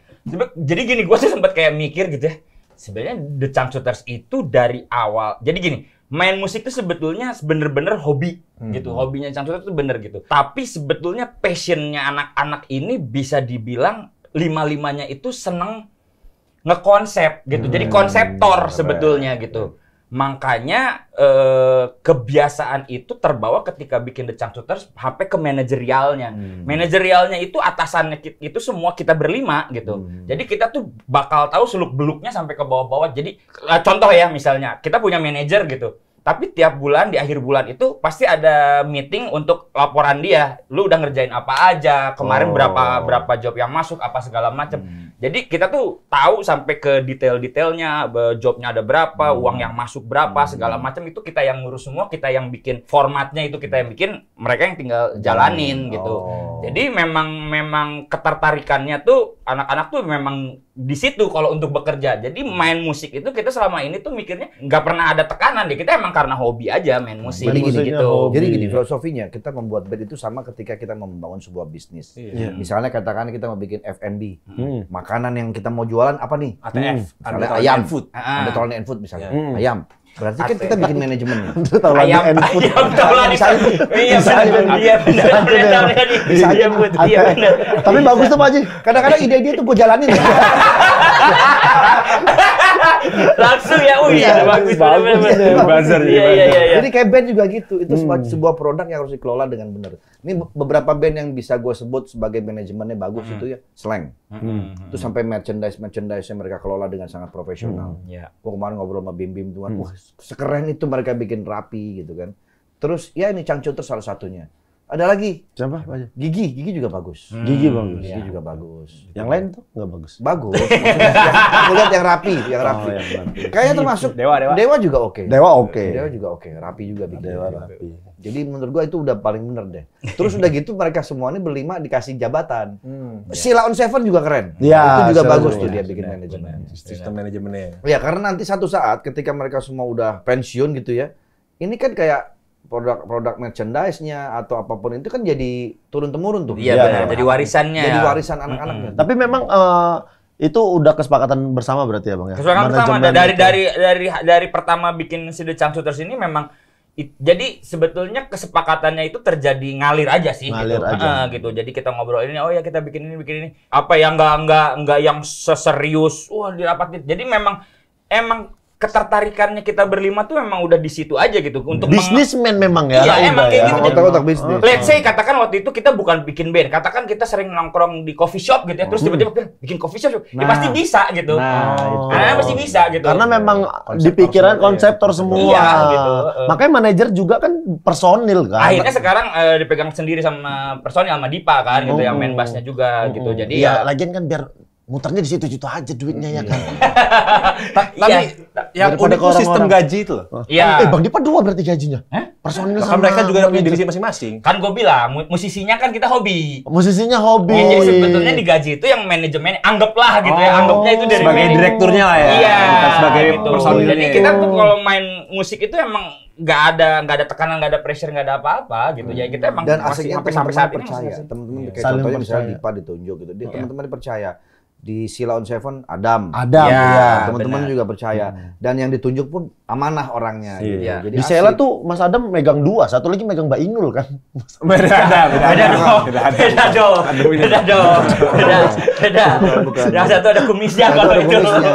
Jadi gini, gue sih sempat kayak mikir gitu ya. Sebenarnya The Changcuters itu dari awal. Jadi gini, main musik itu sebetulnya bener-bener hobi gitu. Hobinya Changcuters itu bener gitu. Tapi sebetulnya passionnya anak-anak ini bisa dibilang lima-limanya itu seneng ngekonsep gitu. Jadi konseptor sebetulnya gitu. Makanya kebiasaan itu terbawa ketika bikin The Changcuters sampai ke manajerialnya. Manajerialnya itu atasannya itu semua kita berlima gitu. Jadi kita tuh bakal tahu seluk-beluknya sampai ke bawah-bawah. Jadi contoh ya misalnya kita punya manajer gitu. Tapi tiap bulan di akhir bulan itu pasti ada meeting untuk laporan dia. Lu udah ngerjain apa aja, kemarin berapa job yang masuk, apa segala macam. Jadi kita tuh tahu sampai ke detail-detailnya, jobnya ada berapa, uang yang masuk berapa, segala macam itu kita yang ngurus semua, kita yang bikin formatnya itu kita yang bikin, mereka yang tinggal jalanin gitu. Jadi memang ketertarikannya tuh anak-anak tuh memang di situ kalau untuk bekerja. Jadi main musik itu kita selama ini tuh mikirnya nggak pernah ada tekanan deh. Kita emang karena hobi aja main musik. Jadi gitu. musiknya hobi. Jadi gini, filosofinya kita membuat band itu sama ketika kita membangun sebuah bisnis. Misalnya katakan kita mau bikin F&B. Makanan yang kita mau jualan apa nih? ATF, Misalnya Undertone ayam. and Food. Ada Tolong and Food misalnya. Ayam. Berarti kan kita bikin manajemennya. Ayam taulan itu. Iya benar. Iya benar. Iya benar. Tapi bagus tuh Pak Ji. Kadang-kadang ide-ide tuh gue jalanin. Langsung ya, iya bagus benar. Buzzer. Iya. Jadi kayak band juga gitu. Itu sebuah produk yang harus dikelola dengan benar. Ini beberapa band yang bisa gue sebut sebagai manajemennya bagus itu ya, Slang. Itu sampai merchandise-nya mereka kelola dengan sangat profesional. Gue kemarin ngobrol sama Bim tuh kan, wah sekeren itu mereka bikin rapi gitu kan. Terus ya ini Changcuters salah satunya. Ada lagi. Siapa Pak Ji? Gigi juga bagus. Gigi bagus. Gigi juga bagus. Yang lain tuh nggak bagus. Bagus. Aku lihat yang rapi. Kayaknya termasuk Dewa juga oke. Dewa oke. Dewa juga oke, rapi juga bikin. Dewa rapi. Jadi menurut gua itu udah paling bener deh. Terus udah gitu mereka semua ini berlima dikasih jabatan. Sheila on Seven juga keren. Ya, Itu juga Sheila bagus juga tuh dia keren. bikin manajemen. Sistem manajemennya. Ya karena nanti satu saat ketika mereka semua udah pensiun gitu ya, ini kan kayak produk merchandise-nya atau apapun itu kan jadi turun-temurun tuh. Iya benar. Jadi warisannya. Jadi warisan anak-anaknya. Tapi memang itu udah kesepakatan bersama berarti ya Bang ya? Kesepakatan pertama Manajemen itu. dari pertama bikin si The Changcuters ini memang jadi sebetulnya kesepakatannya itu terjadi ngalir aja sih Ngalir gitu. aja. Gitu. Jadi kita ngobrol ini, oh ya kita bikin ini. Apa yang nggak yang seserius, wah dirapatin. Jadi emang ketertarikannya kita berlima tuh memang udah di situ aja gitu untuk Bisnismen memang ya. Iya, emang kayak gitu. Otak-otak bisnis. Let's say katakan waktu itu kita bukan bikin band, katakan kita sering nongkrong di coffee shop gitu ya, terus tiba-tiba bikin coffee shop, ya pasti bisa gitu. Karena pasti bisa gitu. Karena memang di pikiran konseptor semua. Iya, gitu. Makanya manajer juga kan personil kan. Akhirnya sekarang dipegang sendiri sama personil sama Dipa kan gitu, yang main bassnya juga gitu. Jadi Iya, lagian kan biar muternya di situ-situ aja duitnya ya kan. Tapi yang Daripada unik ke tuh sistem orang-orang. gaji itu loh. Iya. Bang Dipa 2 berarti gajinya. Personil Kan sama mereka juga punya manajer. divisi masing-masing. Kan gue bilang, musisinya kan kita hobi. Musisinya hobi. Ya, jadi sebetulnya digaji itu yang manajemen, anggaplah gitu ya, anggapnya itu dari sebagai manajemen. direkturnya lah ya. Iya, Bukan sebagai gitu. personilnya. Jadi kita tuh kalau main musik itu emang nggak ada tekanan, nggak ada pressure, nggak ada apa-apa gitu. Ya kita emang Dan masih asiknya sampai saat ini percaya. masih- Teman-teman kayak Saling contohnya misalnya percaya. Dipa ditunjuk gitu. Dia teman-teman percaya. Di Sila on Seven Adam. Adam Ya, ya. Teman-teman benar. juga percaya. Dan yang ditunjuk pun amanah orangnya gitu. Iya. Jadi Di asik. Sela tuh Mas Adam megang 2, satu lagi megang Mbak Inul kan. Beda Beda dong, beda dong, beda dong, beda. Bukan. Yang satu ada kumisnya Satu kalau ada itu. kumisnya.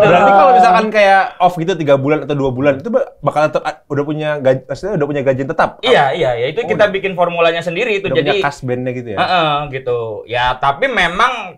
Berarti kalau misalkan kayak off gitu 3 bulan atau 2 bulan itu bakal tetap udah punya gaji, maksudnya udah punya gaji tetap. Iya, ya itu kita bikin formulanya sendiri itu. Udah Jadi punya kas bandnya gitu ya. gitu. Ya, tapi memang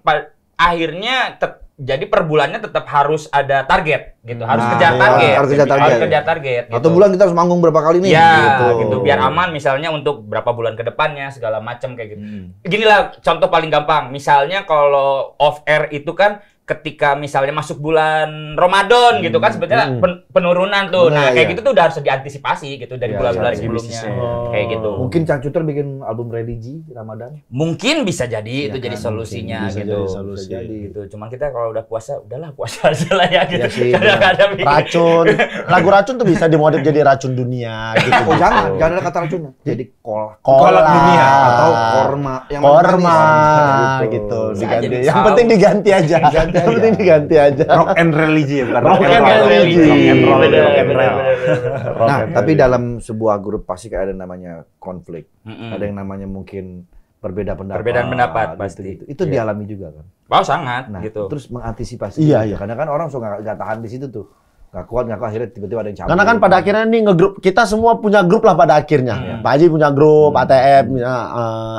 akhirnya jadi per bulannya tetap harus ada target gitu. Harus Nah, kejar iya, target. harus kejar target. Harus kejar target gitu. Satu bulan kita harus manggung berapa kali nih? Ya, gitu. Biar aman misalnya untuk berapa bulan ke depannya segala macam kayak gitu. Ginilah contoh paling gampang. Misalnya kalau off air itu kan ketika misalnya masuk bulan Ramadan gitu kan sebetulnya penurunan tuh. Benar, Nah, kayak iya. gitu tuh udah harus diantisipasi gitu dari Iya, bulan-bulan iya, sebelumnya. bisnisnya. Kayak gitu. Mungkin Cangcuter bikin album religi Ramadan. Mungkin bisa jadi itu Iya jadi kan, solusinya bisa gitu. jadi solusi. Bisa jadi. Gitu. Cuman kita kalau udah puasa, udahlah puasa aja lah ya gitu. Iya sih, Kadang-kadang mikir. Racun. Lagu racun tuh bisa dimodif jadi racun dunia gitu. Oh jangan ada kata racunnya. Jadi kolak. Kolak dunia. Atau korma. Yang Korma manis. gitu Bisa diganti. jadi Yang tahu. penting diganti aja. Diganti Yang aja. penting diganti aja. Rock and religi ya, bukan Rock and religi. Rock and roll, Bener, rock and bener, roll. bener, bener. Nah, tapi dalam sebuah grup pasti kayak ada namanya konflik. Mm-mm. Ada yang namanya mungkin berbeda pendapat. Perbedaan pendapat, gitu, pasti. gitu. Itu Iya. dialami juga kan. Oh sangat Nah, gitu. terus mengantisipasi. Iya, gitu. iya. Karena kan orang suka nggak tahan di situ tuh. Nggak kuat akhirnya tiba-tiba ada yang cabut. Karena kan pada akhirnya nih ngegrup, kita semua punya grup lah pada akhirnya. Pak Haji punya grup, ATF,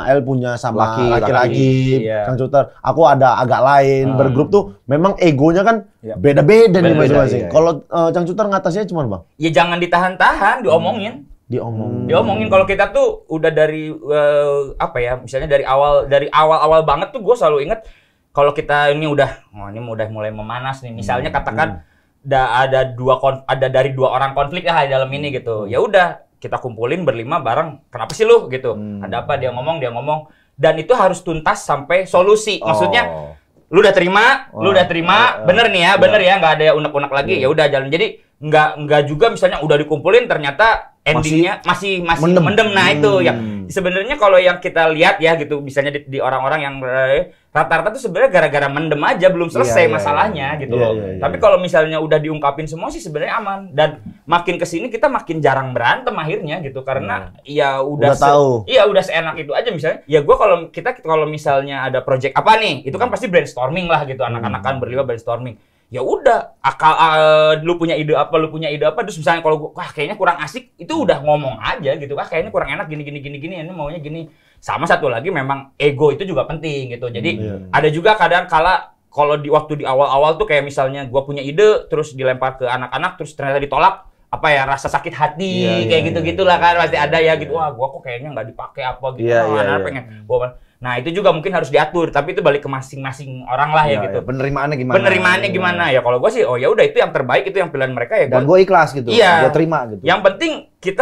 El punya sama Laki, laki-laki, iya. Kang Cuter. Aku ada agak lain. Bergrup tuh memang egonya kan Iya. beda-beda nih Beda-beda, masing-masing. iya. Kalau Kang Cuter ngatasinnya cuma Bang? Ya jangan ditahan-tahan, diomongin. Diomong. Diomongin kalau kita tuh udah dari apa ya, misalnya dari awal banget tuh gue selalu inget kalau kita ini udah mulai memanas nih. Misalnya katakan ada dari 2 orang konflik lah di dalam ini gitu. Ya udah kita kumpulin berlima bareng. Kenapa sih lu gitu? Ada apa dia ngomong dan itu harus tuntas sampai solusi. Maksudnya lu udah terima, bener nih ya, nggak ada unek-unek lagi. Ya udah jalan. Jadi nggak juga misalnya udah dikumpulin ternyata endingnya masih mendem. Nah itu yang sebenarnya kalau yang kita lihat ya gitu, misalnya di orang-orang yang rata-rata tuh sebenarnya gara-gara mendem aja belum selesai Iya, iya, masalahnya iya. gitu Iya, loh. iya, iya. Tapi kalau misalnya udah diungkapin semua sih sebenarnya aman, dan makin kesini kita makin jarang berantem akhirnya gitu karena ya udah Udah tahu. Iya udah seenak itu aja misalnya. Ya gua kalau misalnya ada project apa nih, itu kan pasti brainstorming lah gitu, anak-anak kan berlima brainstorming. Ya udah, lu punya ide apa, terus misalnya kalau gua kayaknya kurang asik, itu udah ngomong aja gitu. Kayaknya kurang enak gini, ini maunya gini. Sama satu lagi memang ego itu juga penting gitu. Jadi ada juga kadang kala kalau waktu di awal-awal tuh kayak misalnya gua punya ide terus dilempar ke anak-anak terus ternyata ditolak, apa ya, rasa sakit hati kayak gitu-gitulah kan pasti ada ya gitu. Wah, gua kok kayaknya nggak dipakai apa gitu. Anak-anak pengen gua. Nah, itu juga mungkin harus diatur, tapi itu balik ke masing-masing orang lah ya gitu. Penerimaannya gimana? Penerimaannya gimana? Ya kalau gua sih oh ya udah itu yang terbaik, itu yang pilihan mereka ya. Dan gue ikhlas gitu. Iya. Gue terima gitu. Yang penting kita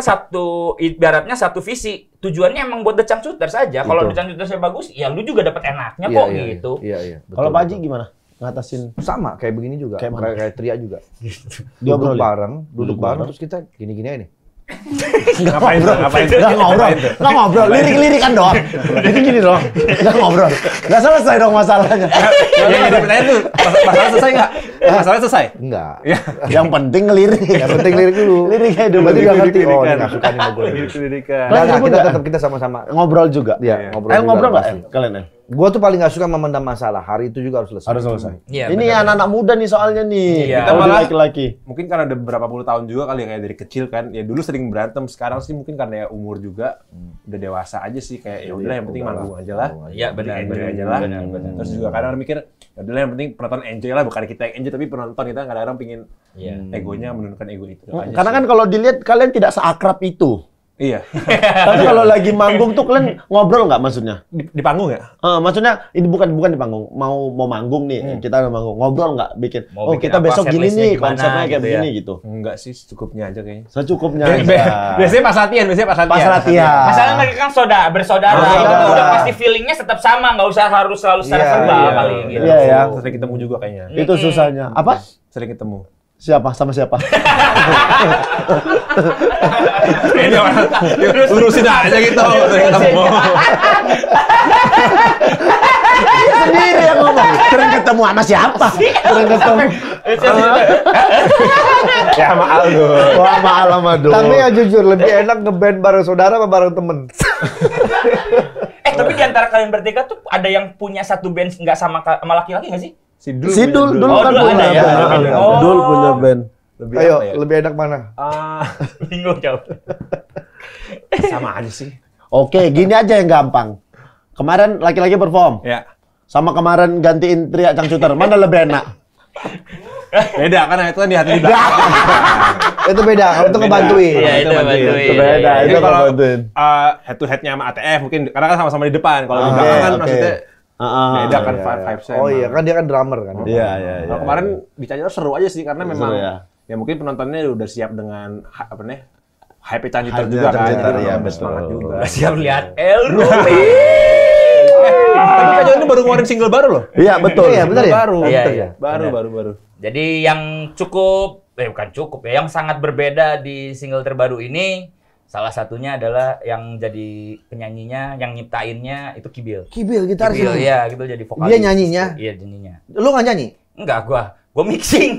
ibaratnya satu visi. Tujuannya emang buat The Cangcuters saja. Kalau The Cangcuters bagus, ya lu juga dapat enaknya kok gitu. Iya. Kalau Pak Haji gimana? Ngatasin sama kayak begini juga. Kayak mana? Kayak Tria juga. Diobrolin? Duduk bareng terus kita gini-gini aja nih. Ngapain tuh? Nggak ngobrol, lirik-lirikan doang. Gini doang, nggak ngobrol. Nggak selesai dong masalahnya. Yang jadi pertanyaan tuh, masalah selesai nggak? Masalah selesai? Enggak. Yang penting ngelirik. Yang penting lirik dulu. Lirik aja dulu. Berarti udah ngerti. Oh, Lirik-lirikan. ini nggak suka nih sama gue. Lirik-lirikan. Kalian Nah, ribut kita nggak? tetap kita sama-sama. Ngobrol juga. Iya, Ngobrol juga nggak? pasti. Kalian Gue tuh paling nggak suka memendam masalah. Hari itu juga harus selesai. harus selesai. Iya, Ini benar. anak-anak muda nih soalnya nih. Iya. Kita Malah- malah laki-laki. Mungkin karena udah berapa puluh tahun juga kali ya, kayak dari kecil kan. Ya dulu sering berantem, sekarang sih mungkin karena ya umur juga udah dewasa aja sih, kayak ya udah yang penting manggung aja lah. Iya benar, Enjoy aja lah. benar. Terus juga kadang orang mikir, ya udah yang penting penonton enjoy lah, bukan kita yang enjoy tapi penonton. Kita kadang-kadang pingin Iya. egonya menurunkan ego itu. aja Karena sih. kan kalau dilihat kalian tidak seakrab itu. Iya. Tapi kalau lagi manggung tuh kalian ngobrol nggak maksudnya? Di panggung ya? Maksudnya ini bukan di panggung, mau manggung nih, kita manggung, ngobrol nggak bikin? Mau bikin kita apa, besok gini setlistnya nih, gimana konsepnya kayak gitu ya. begini gitu. Enggak sih, secukupnya aja kayaknya. Secukupnya aja. Biasanya pas latihan. Pas latihan. Masalahnya mereka kan bersaudara, Bersaudara. itu udah pasti feelingnya tetap sama, nggak usah harus selalu secara Iya, verbal Iya. kali gitu. Iya, ya. Sering ketemu juga kayaknya. Itu susahnya. Apa? Sering ketemu. Siapa? Sama siapa? Ini orang lurusin aja gitu. Sering ketemu. Dia sendiri yang ngomong. Sering ketemu sama siapa? Sering ketemu. Ya sama Aldo. Wah, sama Alamado. Tapi ya jujur lebih enak ngeband bareng saudara apa bareng temen? Tapi di antara kalian bertiga tuh ada yang punya satu band nggak sama laki-laki nggak sih? Sidul dulu Oh, kan dulu punya ada ya? band. Oh. Dul punya band. Lebih Ayo, apa ya? lebih enak mana? Bingung jauh. Sama aja sih. Oke, gini aja yang gampang. Kemarin laki-laki perform. Ya. Sama kemarin gantiin teriak cangcuter. Mana lebih enak? Beda kan itu kan di hati di belakang. Itu beda, itu ngebantuin. Iya, itu bantuin. Itu beda, Iya, itu Itu kalau ngebantuin. head to head-nya sama ATF mungkin karena kan sama-sama di depan. Kalau di belakang kan maksudnya beda kan vibes-nya. Oh emang. iya, kan dia kan drummer kan. Iya, iya, iya. Kalau kemarin bicaranya seru aja sih karena memang Seru ya. ya mungkin penontonnya udah siap dengan apa nih hype Cangcuter Hype-nya juga kan. Cangcuter, Jadi ya, udah betul. semangat juga. Udah siap lihat Elroy. Tapi Cangcuter ini baru ngeluarin single baru loh. Iya, betul. Iya, bener ya? Baru. Iya, iya. Baru. Jadi yang bukan cukup ya, yang sangat berbeda di single terbaru ini salah satunya adalah yang jadi penyanyinya, yang nyiptainnya itu Kibil. Kibil gitar sih. Kibil ya, gitu jadi vokalis. Dia nyanyinya? Iya, nyanyinya. Lu nggak nyanyi? Enggak, gua mixing.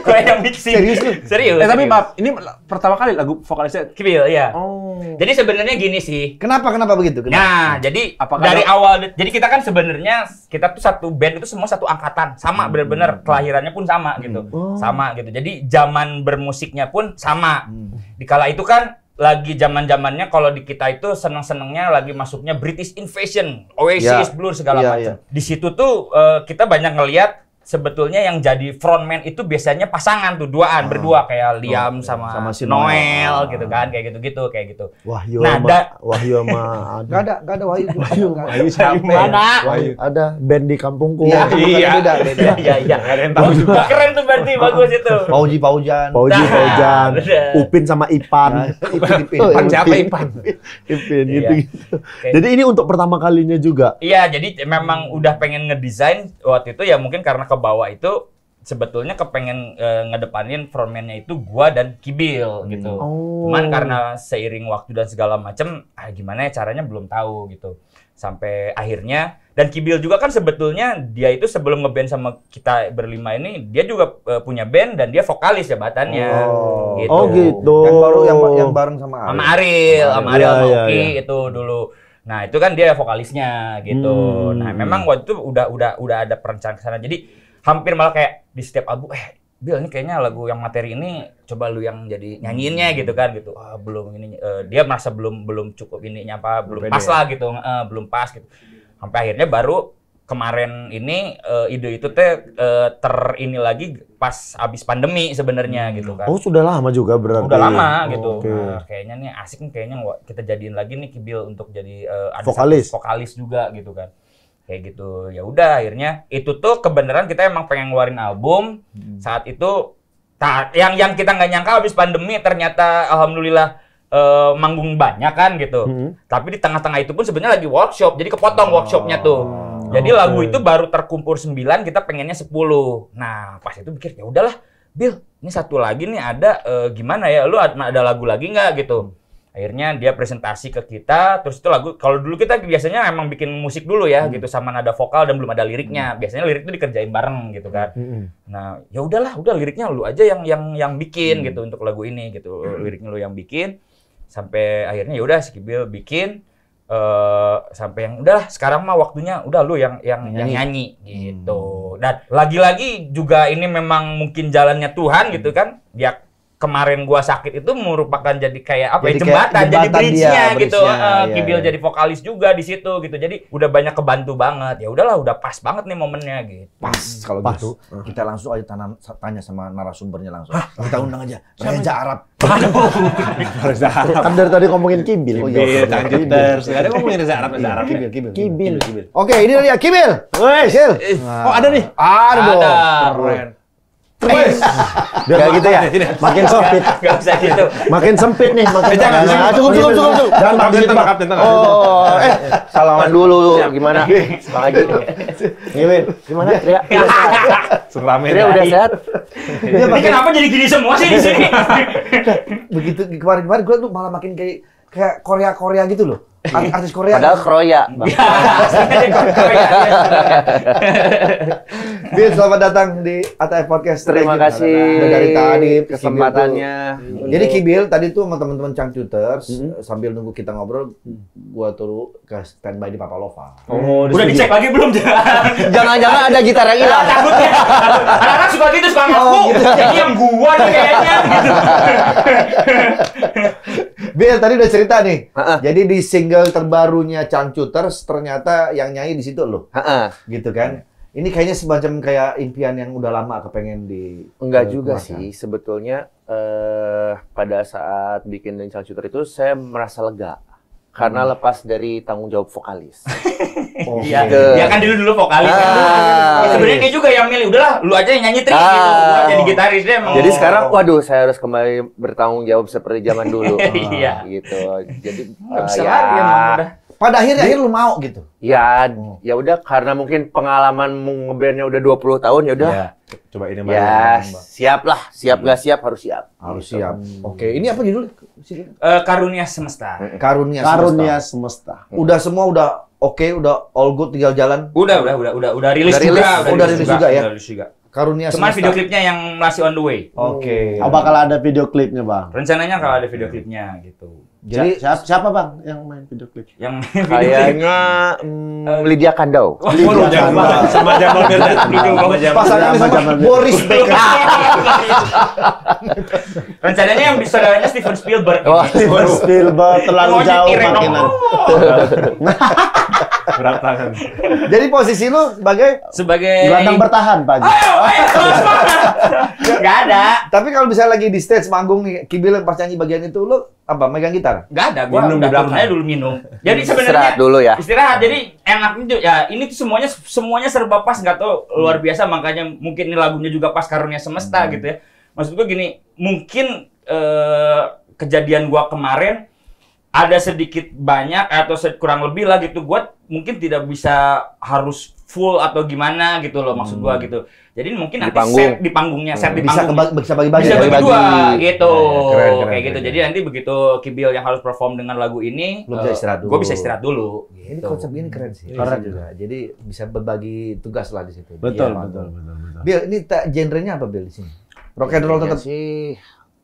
Gua yang mixing. Serius lu? Serius. Tapi serius. maaf, ini pertama kali lagu vokalisnya. Kibil, iya. Oh. Jadi sebenarnya gini sih. Kenapa begitu? Kenapa? Nah, jadi Apakah dari ada- awal, jadi kita kan sebenarnya kita tuh satu band itu semua satu angkatan, sama benar-benar kelahirannya pun sama gitu, sama gitu. Jadi zaman bermusiknya pun sama. Dikala itu kan lagi zaman-zamannya kalau di kita itu seneng-senengnya lagi masuknya British Invasion, Oasis, Ya. Blur segala Iya, macam. iya. Di situ tuh kita banyak ngelihat sebetulnya yang jadi frontman itu biasanya pasangan tuh berdua kayak Liam sama si Noel gitu kan, kayak gitu. Wahyu Nah, Wahyu sama Nggak ada Wahyu. Wahyu siapa? Mana? Wahyu. ada band di kampungku. Iya, Iya. beda. Iya. Nggak ada yang tahu juga. Keren tuh berarti, bagus itu. Paujan. Pauji, Nah, Paujan, bener. Upin sama Ipan. Ipan siapa Ipan? Ipin Iya. gitu. Jadi ini untuk pertama kalinya juga. Iya, jadi memang udah pengen ngedesain waktu itu ya mungkin karena ke bawah itu sebetulnya kepengen ngedepanin frontman-nya itu gua dan Kibil gitu. Oh. Cuman karena seiring waktu dan segala macem, gimana ya caranya belum tahu gitu. Sampai akhirnya dan Kibil juga kan sebetulnya dia itu sebelum ngeband sama kita berlima ini dia juga punya band dan dia vokalis jabatannya. Gitu. Oh gitu. Yang baru yang bareng sama Sama Ariel sama Iya, Oki iya. itu dulu. Nah, itu kan dia vokalisnya gitu. Nah, memang waktu itu udah ada perencanaan ke sana. Jadi hampir malah kayak di setiap album Bil ini kayaknya lagu yang materi ini coba lu yang jadi nyanyiinnya gitu kan gitu. Belum ini dia merasa belum cukup ininya apa, belum pas lah gitu. Belum pas gitu. Sampai akhirnya baru kemarin ini ide itu ini lagi pas abis pandemi sebenarnya gitu kan. Oh sudah lama juga berarti. Udah lama gitu. Oke. Nah, kayaknya nih asik nih kayaknya kita jadiin lagi nih Kibil untuk jadi ada Vokalis. satu vokalis juga gitu kan. Kayak gitu. Ya udah akhirnya itu tuh kebenaran kita emang pengen ngeluarin album. Saat itu yang kita nggak nyangka habis pandemi ternyata alhamdulillah manggung banyak kan gitu. Tapi di tengah-tengah itu pun sebenarnya lagi workshop. Jadi kepotong workshopnya tuh. Jadi lagu itu baru terkumpul 9, kita pengennya 10. Nah, pas itu pikir ya udahlah, Bil, ini satu lagi nih ada gimana ya? Lu ada lagu lagi nggak gitu? Akhirnya dia presentasi ke kita, terus itu lagu kalau dulu kita biasanya emang bikin musik dulu ya gitu sama nada vokal dan belum ada liriknya. Biasanya lirik itu dikerjain bareng gitu kan. Nah, ya udahlah, udah liriknya lu aja yang bikin gitu untuk lagu ini gitu. Liriknya lu yang bikin. Sampai akhirnya ya udah si Kibil bikin sampai yang udahlah sekarang mah waktunya udah lu yang nyanyi gitu. Dan lagi-lagi juga ini memang mungkin jalannya Tuhan gitu kan. Dia kemarin gua sakit itu merupakan jadi kayak apa ya, Jadi kayak jembatan, jadi jembatan bridge-nya dia, gitu. bridge-nya, iya, Kibil iya. jadi vokalis juga di situ gitu. Jadi udah banyak kebantu banget. Ya udahlah, udah pas banget nih momennya gitu. Pas kalau gitu, kita langsung aja tanya sama narasumbernya langsung. Kita undang aja Reza Arab. Reza Arab. Kan dari tadi ngomongin Kibil. Kibil, Canjuters. Nggak ada ngomongin Reza Arab, Reza Arab. Kibil. Oke, ini dia Kibil. Wes. Oh, ada nih. Ada dong. Keren. Biar gitu ya. Makin sempit. Gak usah gitu. Makin sempit nih, makin Jangan, cukup. Jangan kapten tengah. Oh, Salaman dulu, gimana? Bang Haji. Gimana, Tria? Seramen. Tria udah sehat? Ini kenapa jadi gini semua sih di sini? Begitu kemarin gue tuh malah makin kayak Korea gitu loh. Artis Korea. Padahal kroya, Bang. Bil, selamat datang di ATF Podcast. Terima kasih Udah dari tadi kesempatannya. Jadi Kibil tadi tuh sama teman-teman Cangcuters sambil nunggu kita ngobrol, gua turun ke standby di Papalova. Oh, Udah dicek lagi belum? Jangan-jangan ada gitar yang hilang. Takutnya. Anak-anak suka gitu, suka ngaku. Ini yang gua nih kayaknya gitu. Bil tadi udah cerita nih. Jadi di single terbarunya Cangcuters ternyata yang nyanyi di situ loh. Gitu kan. Ini kayaknya semacam kayak impian yang udah lama kepengen di Enggak juga keluarkan. sih, sebetulnya pada saat bikin Cangcuters itu saya merasa lega. Karena lepas dari tanggung jawab vokalis. Iya, dia kan dulu vokalis. Sebenarnya dia juga yang milih, udahlah lu aja yang nyanyi Tri gitu. Gua jadi gitaris deh emang. Jadi sekarang, waduh, saya harus kembali bertanggung jawab seperti zaman dulu. Iya. Gitu. Jadi Nggak bisa lari emang udah. Pada akhirnya lu mau gitu. ya udah karena mungkin pengalaman ngebandnya udah 20 tahun ya udah. Coba ini Ya, siap lah. Siap nggak siap harus siap. Harus siap. Oke, ini apa judulnya? Karunia Semesta. Karunia Semesta. Udah semua udah oke, udah all good, tinggal jalan. Udah rilis juga. Udah rilis juga ya? Udah rilis juga. Karunia Cuman Semesta. video klipnya yang masih on the way. Oke. Oh, bakal ada video klipnya, Bang. Rencananya kalau ada video klipnya gitu. Jadi siapa Bang yang main video klip? Yang Kayaknya Lydia Kandau. sama Jamal Mirdad. pasangan Boris Becker. rencananya yang saudaranya Steven Spielberg. Steven Spielberg terlalu Mau jauh nyetir, makinan. Berat tangan. Jadi posisi lu sebagai Gelandang bertahan, Pak Haji. Ayo, nggak ada. tapi kalau misalnya lagi di stage manggung nih, Kibil pas nyanyi bagian itu lu apa megang gitar? Nggak ada, gua Minum udah di belakang. turun aja dulu minum. Jadi sebenarnya Istirahat dulu ya. Istirahat. Jadi enaknya tuh ya ini tuh semuanya serba pas, nggak tahu luar biasa, makanya mungkin ini lagunya juga pas Karunia Semesta gitu ya. Maksud gua gini, mungkin kejadian gua kemarin ada sedikit banyak atau kurang lebih lah gitu, gua mungkin tidak bisa harus full atau gimana gitu loh, maksud gua gitu. Jadi mungkin nanti set di panggungnya, set di Bisa panggung bisa bagi-bagi. bisa bagi dua gitu. Keren, Kayak gitu. keren. Jadi nanti begitu Kibil yang harus perform dengan lagu ini, Lu bisa istirahat dulu. Gue bisa istirahat dulu. Ini Gitu. konsep ini keren sih. Keren juga. Jadi bisa berbagi tugas lah di situ. Betul, Iya, betul. Bil, ini genrenya apa Bil di sini? Rock and roll Kayaknya tetap sih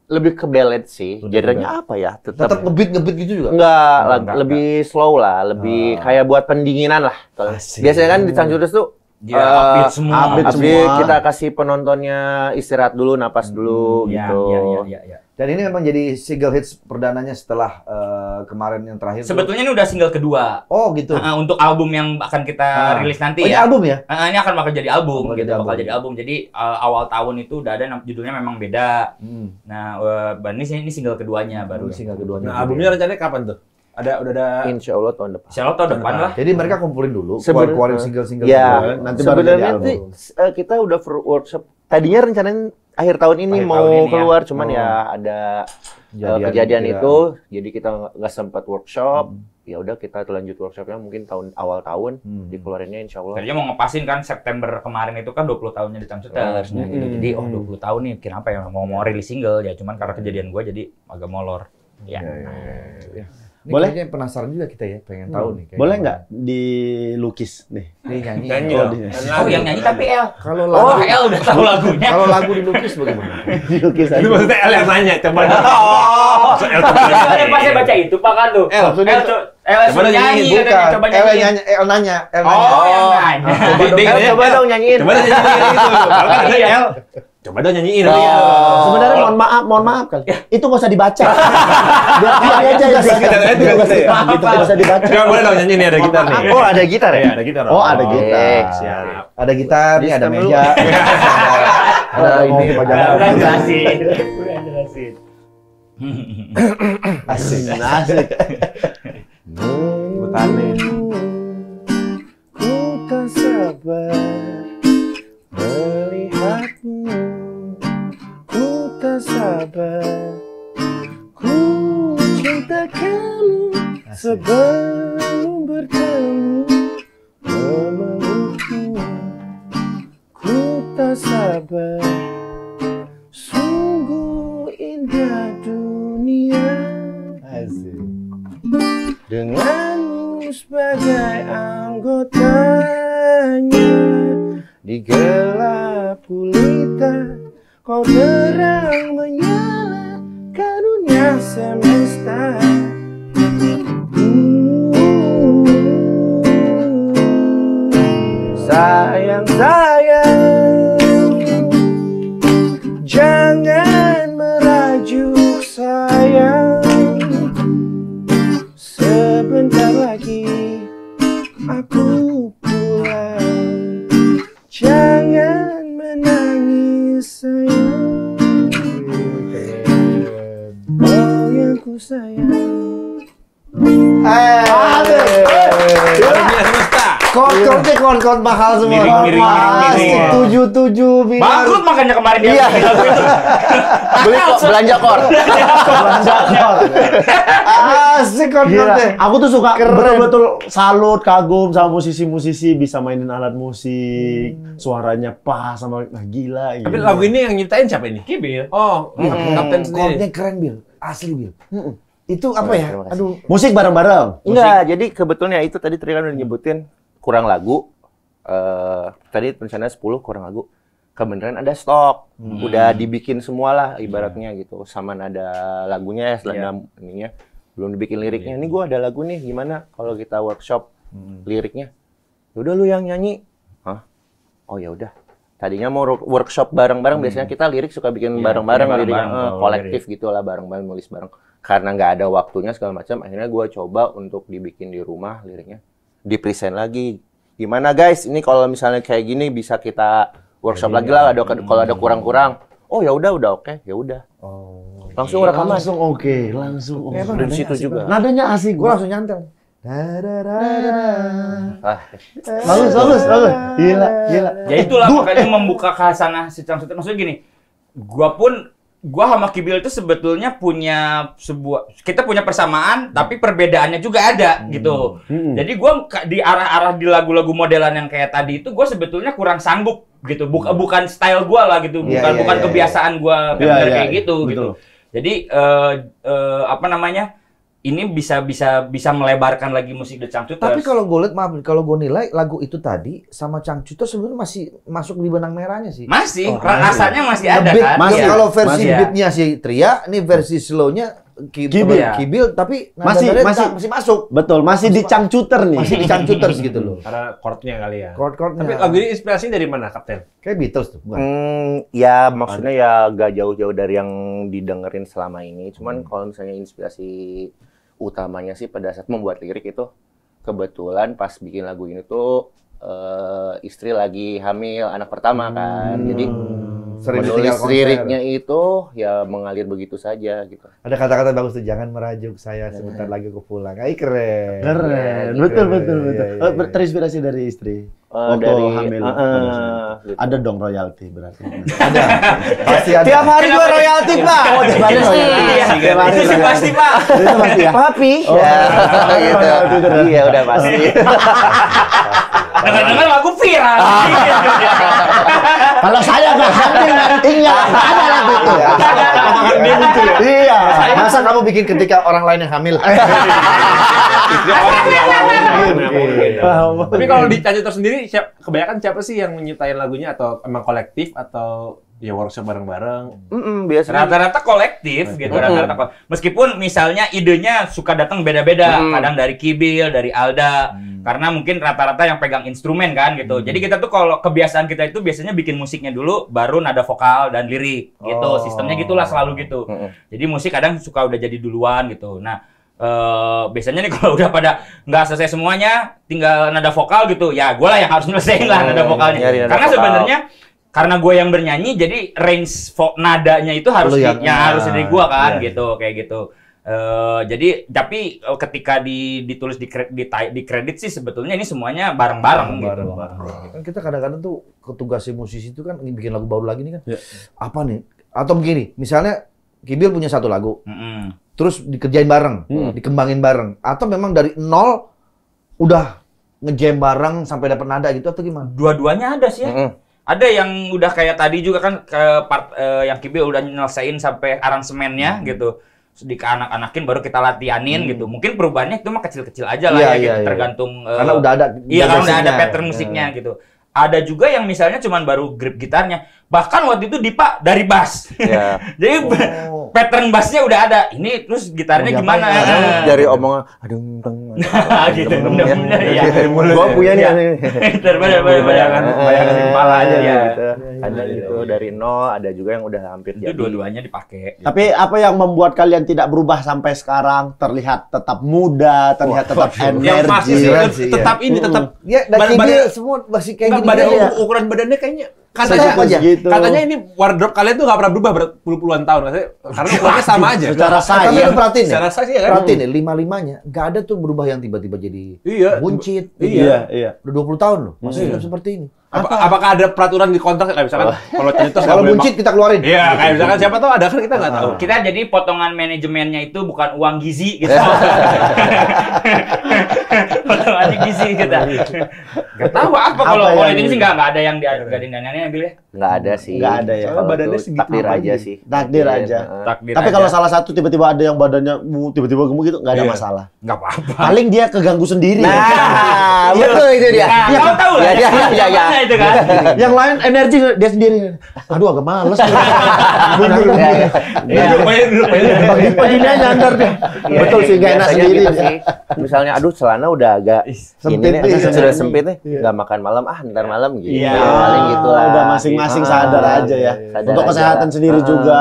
lebih ke ballad sih. Lebih ke Genrenya apa ya? tetap ngebeat gitu juga. Enggak, lebih slow lah, lebih kayak buat pendinginan lah. Asik. Biasanya kan di Cangcuters tuh Ya, upbeat semua. upbeat upbeat, semua. kita kasih penontonnya istirahat dulu, napas dulu Ya, gitu. ya. Dan ini memang jadi single hits perdananya setelah kemarin yang terakhir. tuh. Sebetulnya ini udah single kedua. Oh gitu. Untuk album yang akan kita rilis nanti Oh, ini ya. album ya? Ini akan bakal jadi album Bakal gitu, jadi bakal album. jadi album. Jadi awal tahun itu udah ada judulnya memang beda. Nah, ini single keduanya baru. Single keduanya. Nah, albumnya rencananya kapan tuh? Udah ada Insya Allah tahun depan. Insya Allah tahun depan lah. Jadi mereka kumpulin dulu, Sebenarnya- keluarin single-single. Ya, nanti baru jadi sebenarnya album. sih kita udah workshop. Tadinya rencananya akhir tahun ini Akhir mau tahun ini ya. keluar, cuman ya ada kejadian iya. itu, jadi kita nggak sempat workshop. Ya udah kita lanjut workshopnya mungkin awal tahun, dikeluarinnya Insya Allah. Tadinya mau ngepasin kan September kemarin itu kan 20 tahunnya di Cangcuters. Jadi 20 tahun nih kenapa ya mau rilis single ya, cuman karena kejadian gua jadi agak molor. Ya. Ini Boleh? kayaknya penasaran juga kita ya, pengen tahu nih. kayak Boleh gimana. nggak dilukis nih? Nih nyanyi. Oh, di- Oh, yang nyanyi tapi El. Kalau Oh, lagu, El udah tahu lagunya. kalau lagu dilukis bagaimana? dilukis aja. Itu maksudnya El yang nanya, coba. Soalnya pas saya baca itu Pak kan tuh. El, El coba suruh nyanyi, nyanyiin, katanya, Bukan. coba El nyanyi. nanya, El nanya, El nanya. Oh, yang nanya. Coba dong, Coba dong nyanyiin. Coba nyanyiin gitu. Kalau kan ada Iya. El. Coba dong nyanyiin. Sebenarnya mohon maaf kali. Itu nggak usah dibaca. Biar dia aja ya. Nggak usah dibaca. Nggak boleh dong nyanyi nih, ada gitar nih. Oh, ada gitar ya? Iya, ada gitar. Oh, ada gitar. Siap. Ada gitar, nih ada Sistem meja. Ada ini pajangan. Udah jelasin. Asik. Butane. Ku tak sabar melihatmu. Ku tak sabar. Ku cinta kamu sebelum bertemu memelukmu. Ku tak sabar. Sungguh indah dunia. Asik. Denganmu sebagai anggotanya. Di gelap gulita kau terang menyala karunia semesta. Sayang, jangan merajuk sayang. Sebentar lagi aku pulang. Jangan menangis sayang. Oh yang ku sayang. Kon mahal semua. Miring. Asik 77 miliar. Bangkrut makanya kemarin dia bikin lagu itu. Beli kok belanja kor. Asik kon. Aku tuh suka betul-betul salut, kagum sama musisi-musisi bisa mainin alat musik, suaranya pas sama gila. Tapi lagu ini yang nyiptain siapa ini? Kibil. Oh, Kapten sendiri. Chordnya keren, Bil. Asli, Bil. Itu apa ya? Terima kasih. Aduh. Musik bareng-bareng. Enggak, jadi kebetulan itu tadi Tri kan udah nyebutin kurang lagu. Tadi rencananya 10 kurang lagu. Kebenaran ada stok. Udah dibikin semua lah ibaratnya gitu. Sama nada lagunya ya, nada ininya. Belum dibikin liriknya. Ini gua ada lagu nih, gimana kalau kita workshop liriknya? Udah lu yang nyanyi. Hah? Oh ya udah. Tadinya mau workshop bareng-bareng, biasanya kita lirik suka bikin bareng-bareng, liriknya kolektif gitulah, bareng-bareng nulis bareng. Karena nggak ada waktunya segala macam, akhirnya gua coba untuk dibikin di rumah liriknya. Di-present lagi. Gimana guys, ini kalau misalnya kayak gini bisa kita workshop lagi lah, kalau ada kurang-kurang. Oh ya udah oke, ya udah. Langsung rekaman. Langsung oke. Dari situ juga. Nadanya asik. Gua langsung nyantel. Bagus. Gila. Ya itulah makanya membuka khasanah si Cang Sutra. Maksudnya gini, gua sama Kibil itu sebetulnya punya kita punya persamaan tapi perbedaannya juga ada gitu. Jadi gua di arah-arah di lagu-lagu modelan yang kayak tadi itu gua sebetulnya kurang sanggup gitu. Bukan style gua lah gitu, bukan kebiasaan gua kayak gitu gitu. Jadi apa namanya? Ini bisa melebarkan lagi musik The Changcuters. Tapi kalau gue lihat, maaf, kalau gue nilai lagu itu tadi sama Changcuters sebenarnya masih masuk di benang merahnya sih. Masih, rasanya masih ada Beat, kan? masih Iya. kalau versi Masih ya. beatnya si Tria, ini versi slownya Kibil, tapi Masih masuk. Betul, masih di Changcuter nih. Masih di Changcuters gitu loh. Karena chordnya kali ya. Chord-chordnya. Tapi lagu ini inspirasinya dari mana, Kapten? Kayak Beatles tuh, bukan? Ya maksudnya ya gak jauh-jauh dari yang didengerin selama ini. Cuman kalau misalnya inspirasi utamanya sih pada saat membuat lirik itu kebetulan pas bikin lagu ini tuh istri lagi hamil anak pertama kan. Jadi Sering menulis ditinggal konser. liriknya itu ya mengalir begitu saja gitu. Ada kata-kata bagus tuh, jangan merajuk saya sebentar lagi aku pulang. Ay, keren. Keren. Iya, Betul. iya. Terinspirasi dari istri. Waktu Dari hamil. gitu. Ada dong royalti berarti. Ada. Pasti ada. Tiap hari gua royalti, Pak. Oh, tiap hari royalti. Tiap hari Itu sih pasti, Pak. Itu pasti ya. Papi. Ya, gitu. Iya udah pasti. Dengar-dengar lagu viral. Kalau saya nggak hamil nantinya, ada lagu itu. Iya. Masa kamu bikin ketika orang lain yang hamil? Tapi kalau di Changcuters sendiri, kebanyakan siapa sih yang nyiptain lagunya, atau emang kolektif atau ya workshop bareng-bareng? Biasanya Rata-rata kolektif gitu, Meskipun misalnya idenya suka datang beda-beda, kadang dari Kibil, dari Alda, Karena mungkin rata-rata yang pegang instrumen kan gitu. Jadi kita tuh kalau kebiasaan kita itu biasanya bikin musiknya dulu, baru nada vokal dan lirik gitu. Sistemnya gitulah selalu gitu. Jadi musik kadang suka udah jadi duluan gitu. Nah, biasanya nih kalau udah pada nggak selesai semuanya, tinggal nada vokal gitu, ya gue lah yang harus nyelesain lah nada vokalnya. Karena sebenarnya karena gue yang bernyanyi, jadi range nadanya itu harus harus dari gue kan gitu, kayak gitu. Jadi tapi ketika ditulis di kredit sih sebetulnya ini semuanya bareng-bareng gitu. Kan kita kadang-kadang tuh tugasnya musisi itu kan bikin lagu baru lagi nih kan. Apa nih? Atau begini, misalnya Kibil punya satu lagu, terus dikerjain bareng, dikembangin bareng, atau memang dari nol udah ngejam bareng sampai dapat nada gitu atau gimana? Dua-duanya ada sih ya. Ada yang udah kayak tadi juga kan ke part yang Kibil udah nyelesain sampai aransemennya gitu. Di anak-anakin baru kita latihanin gitu. Mungkin perubahannya itu mah kecil-kecil aja lah gitu. Tergantung karena udah ada karena udah ada pattern musiknya gitu. Ada juga yang misalnya cuman baru grip gitarnya. Bahkan waktu itu Dipa dari bass. Jadi pattern bassnya udah ada. Ini terus gitarnya gimana? Dari omongan aduh gitu. Bener-bener ya. Gua punya nih. Bener-bener bayangan di kepala aja ya. Ada gitu dari nol, ada juga yang udah hampir itu jadi. dua-duanya dipakai. Tapi apa yang membuat kalian tidak berubah sampai sekarang? Terlihat tetap muda, terlihat tetap Yang pasti energi. tetap ini tetap Ya, dan Kibil semua masih kayak gini. ukuran badannya kayaknya katanya gitu. katanya ini wardrobe kalian tuh nggak pernah berubah berpuluh-puluhan tahun maksudnya karena ukurannya sama aja. Secara size. Tapi lu perhatiin ya, Secara size ya kan? perhatiin ya, lima-limanya nggak ada tuh berubah yang tiba-tiba jadi buncit. Iya. Udah 20 tahun loh, masih hidup seperti ini. Apakah ada peraturan di kontrak kayak misalkan kalau Canitos Kalau buncit kita keluarin. Iya, kayak misalkan siapa tahu ada kan kita nggak tahu. Kita jadi potongan manajemennya itu bukan uang gizi gitu. Potongannya gizi kita. Gak tahu apa kalau ini sih nggak ada yang digading-gadingnya Bil ya. Nggak ada sih. Nggak ada ya. Kalau Badannya itu segitu takdir ngapain aja gitu? sih. Takdir aja. Takdir Tapi aja. kalau salah satu tiba-tiba ada yang badannya tiba-tiba gemuk gitu, nggak ada masalah. nggak apa-apa. Paling dia keganggu sendiri. Nah, betul itu dia. Nah, kau tahu lah. Ya. Mana itu kan. Yang lain energi dia sendiri. Aduh agak males. Bajunya nyandar deh. Betul sih, nggak enak Biasanya sendiri. gitu sih. Misalnya aduh celana udah agak Sempit ini nih. nih, sudah sempit nih, nggak makan malam, ntar malam gitu. Iya. Paling gitu lah. Udah masing-masing sadar aja ya. Sadar Untuk aja. kesehatan sendiri juga.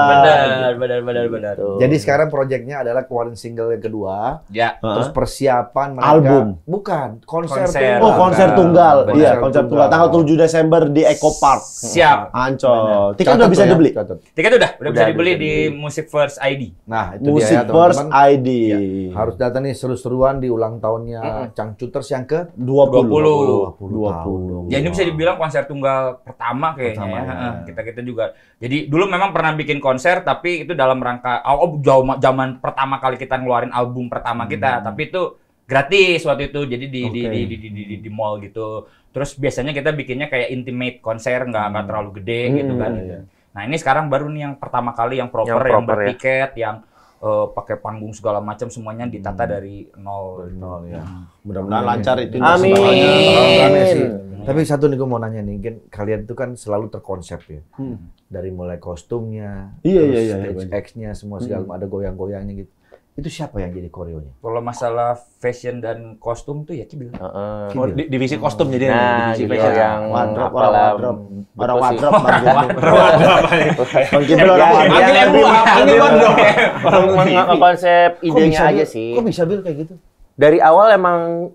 Benar. Tuh. Jadi sekarang proyeknya adalah keluarin single yang kedua, Ya. terus persiapan mereka. Album. Bukan, konser. Konser. Oh, konser tunggal. Benar. Iya, konser tunggal. Tanggal 7 Desember di Eco Park. Siap. Ancol. Tiket udah bisa dibeli. Tiket udah bisa dibeli di Music First ID. Nah, itu Musik dia ya, First teman-teman. ID. Harus datang nih seru-seruan di ulang tahunnya Changcuters yang ke 20. Ya ini bisa dibilang konser tunggal pertama kayaknya ya. Kita juga. Jadi dulu memang pernah bikin konser tapi itu dalam rangka zaman pertama kali kita ngeluarin album pertama kita, tapi itu gratis waktu itu. Jadi di mall gitu. Terus biasanya kita bikinnya kayak intimate konser, nggak terlalu gede gitu kan. Nah, ini sekarang baru nih yang pertama kali yang proper, yang bertiket, yang pakai panggung segala macam, semuanya ditata dari nol ya. Mudah-mudahan lancar itu. Amin. Tapi satu nih gue mau nanya nih, kan kalian itu kan selalu terkonsep ya. Dari mulai kostumnya, Iya. stage X-nya, semua segala ada goyang-goyangnya gitu. Itu siapa yang jadi koreonya? Kalau masalah fashion dan kostum tuh ya Kibil. Oh, divisi kostum jadi Nah, divisi gitu fashion. yang Wardrobe, apalah, orang betul sih. Konsep idenya aja sih. Kok bisa Bil kayak gitu? Dari awal emang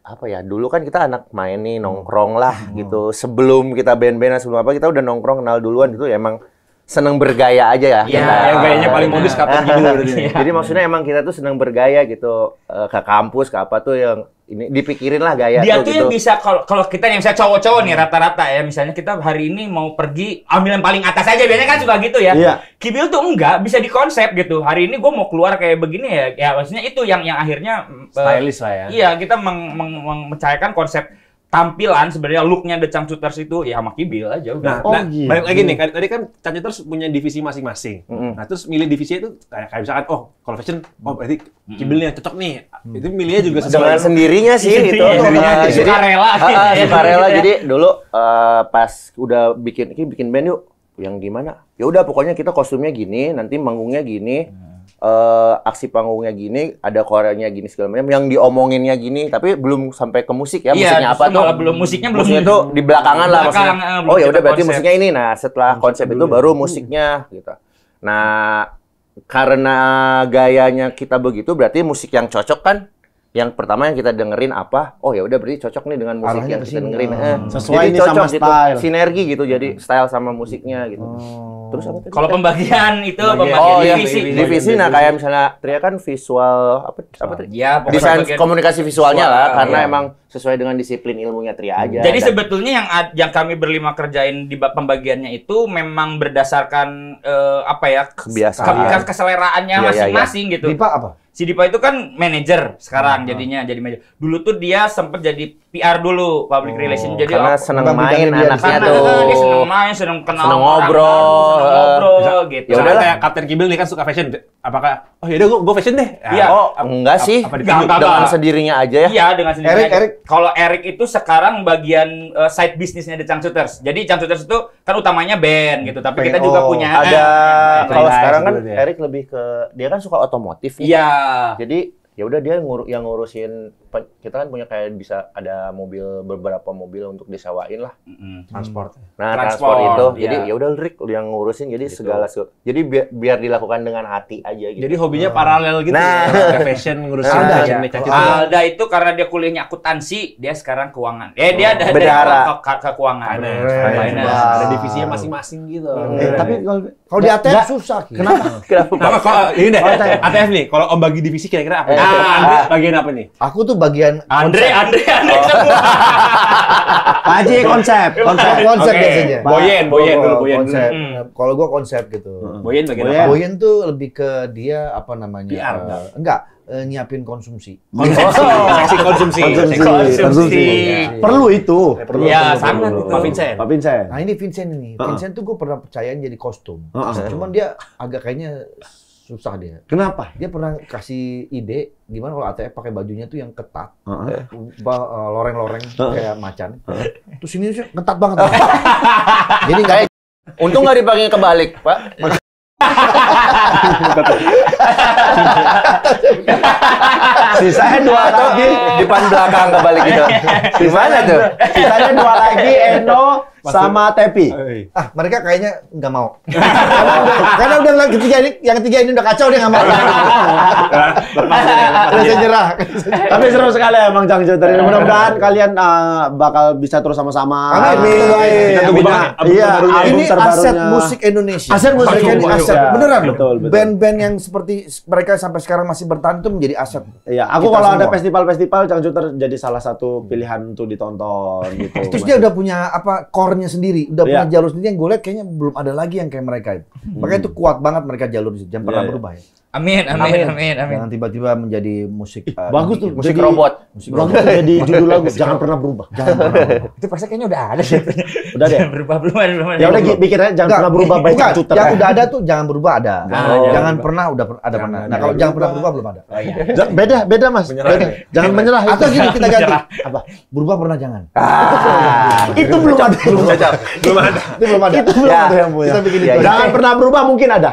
apa ya, dulu kan kita anak main nih, nongkrong lah gitu. Sebelum kita band-bandan, sebelum apa, kita udah nongkrong, kenal duluan gitu, emang seneng bergaya aja ya. Iya, Yang gayanya paling modus Kapten Kibil berarti. Jadi maksudnya emang kita tuh seneng bergaya gitu, ke kampus, ke apa tuh yang ini dipikirin lah gaya Dia tuh tuh yang gitu. bisa, kalau kita yang misalnya cowok-cowok nih rata-rata ya, misalnya kita hari ini mau pergi ambil yang paling atas aja, biasanya kan suka gitu ya. Iya. Kibil tuh enggak, bisa dikonsep gitu. Hari ini gue mau keluar kayak begini ya maksudnya itu yang akhirnya Stylish lah ya. Iya, kita mencairkan konsep tampilan sebenarnya look-nya The Changcuters itu ya sama Kibil aja udah. Nah, gitu. balik lagi nih, tadi kan Changcuters punya divisi masing-masing. Nah, terus milih divisinya itu kayak misalkan, kalau fashion, berarti Kibil nih yang cocok nih. Itu milihnya juga Dengan sendirinya sih itu. Sendirinya, Jadi, sukarela. sukarela. Jadi dulu pas udah bikin band yuk, yang gimana? Ya udah pokoknya kita kostumnya gini, nanti manggungnya gini. aksi panggungnya gini, ada koreanya gini segala macam, yang diomonginnya gini, tapi belum sampai ke musik ya, musiknya apa tuh? Musiknya itu di belakangan lah maksudnya. belum Oh ya kita udah berarti konsep. musiknya ini. Nah, setelah konsep itu baru musiknya gitu. Nah, karena gayanya kita begitu, berarti musik yang cocok kan? Yang pertama yang kita dengerin apa? Oh ya udah berarti cocok nih dengan musik Arahnya yang ke kita sini. dengerin. Sesuai Jadi nih sama cocok gitu, style. sinergi gitu. Jadi style sama musiknya gitu. Terus apa tadi? Kalau pembagian itu pembagian Oh iya, divisi. divisi. Nah kayak misalnya Tria kan visual apa tadi? Ya, pokoknya Desain bagian komunikasi visualnya visual, lah, karena iya. emang sesuai dengan disiplin ilmunya Tria aja. Jadi Dan- sebetulnya yang kami berlima kerjain di pembagiannya itu memang berdasarkan apa ya Kebiasaan. keseleraannya Iya, iya, masing-masing gitu. Dipa apa? Si Dipa itu kan manajer sekarang jadinya jadi manajer. Dulu tuh dia sempat jadi PR dulu, public relation. Jadi karena oh, seneng Abang main bidangnya dia anaknya karena tuh. dia seneng main, seneng kenal Seneng orang ngobrol. baru, seneng ngobrol gitu. Ya udahlah. Kayak Kapten Kibil nih kan suka fashion. Apakah oh yaudah gua fashion deh. Iya. Oh, enggak sih. apa Enggak. Dengan sendirinya aja ya. Iya, dengan sendirinya. Erik, Erik. Kalau Erik itu sekarang bagian side bisnisnya The Changcuters. Jadi Changcuters itu kan utamanya band gitu, tapi kita juga punya Ada kalau Merchandise sekarang kan gitu ya. Erik lebih ke dia kan suka otomotif nih. Iya. Jadi ya udah dia yang ngurusin kita kan punya kayak bisa ada beberapa mobil untuk disewain lah. transport. Nah, Transport, transport itu. iya. Jadi ya udah Rick yang ngurusin jadi segala jadi biar dilakukan dengan hati aja gitu. Jadi hobinya paralel gitu. Nah. Ya. Kayak fashion ngurusin Ada, fashion Ya. nih, Caci. Alda itu karena dia kuliahnya akuntansi, dia sekarang keuangan. Dia ada bendahara. ke keuangan. Finance. Finance. Ada divisinya masing-masing gitu. Tapi Kalau di ATM susah. kenapa? Kenapa kalau ini deh ATF nih, kalau Om bagi divisi kira-kira apa? Andre bagian apa nih? Aku tuh bagian Andre semua. Pak Haji konsep. konsep Oke. biasanya. Boyen dulu, Boyen. Konsep. Hmm. Kalau gua konsep gitu. Boyen bagian Boyen. apa? Boyen tuh lebih ke dia apa namanya? PR, enggak, nyiapin konsumsi. Seksi konsumsi. Konsumsi. Perlu itu. Iya, sangat itu. Pak Vincent. Pak Vincent. Nah ini Vincent ini. Vincent tuh gue pernah percayain jadi kostum. Heeh. Cuman dia agak kayaknya susah dia. Kenapa? Dia pernah kasih ide gimana kalau ATF pakai bajunya tuh yang ketat, Heeh. loreng-loreng kayak macan. Terus ini sih ketat banget. Jadi nggak Untung nggak dipakai kebalik, Pak. Sisanya dua lagi. Depan belakang kebalik gitu. Gimana tuh? Sisanya dua lagi Eno sama Tepi. mereka kayaknya nggak mau. karena udah yang ketiga ini udah kacau dia nggak mau. Udah saya nyerah. Tapi seru sekali emang Changcuter ini. Mudah-mudahan kalian bakal bisa terus sama-sama. Amin. Kita tunggu banget album Iya, terbarunya. album Ini terbarunya. aset musik Indonesia. Aset musik Mereka ini Indonesia. aset. Beneran loh. Betul, betul. Band-band yang seperti mereka sampai sekarang masih bertahan itu menjadi aset. Iya, aku Kita kalau ada semua. festival-festival Changcuter jadi salah satu pilihan untuk ditonton gitu. Terus dia udah punya apa core-nya sendiri, udah punya Iya. jalur sendiri yang gue lihat kayaknya belum ada lagi yang kayak mereka itu. Makanya itu kuat banget mereka jalur itu, jangan pernah Iya, iya. berubah ya. Amin. Jangan tiba-tiba menjadi musik Bagus tuh. Musik jadi- robot. Bagus tuh jadi judul lagu. Jangan pernah berubah. Jangan pernah berubah. Itu pasti kayaknya udah ada sih. Udah deh. Berubah belum ada. Ya udah bikin aja jangan pernah berubah baik Bukan, Changcuter. yang udah ada tuh jangan berubah ada. jangan Jangan pernah udah ada pernah. Nah, kalau jangan pernah berubah belum ada. Beda Mas. Beda. Jangan menyerah. Atau gini kita ganti. Apa? Berubah pernah jangan. Itu belum ada. Belum ada. Itu belum ada. Itu belum Ya. ada yang punya. Kita bikin Ya, itu. ya. Jangan pernah berubah mungkin ada.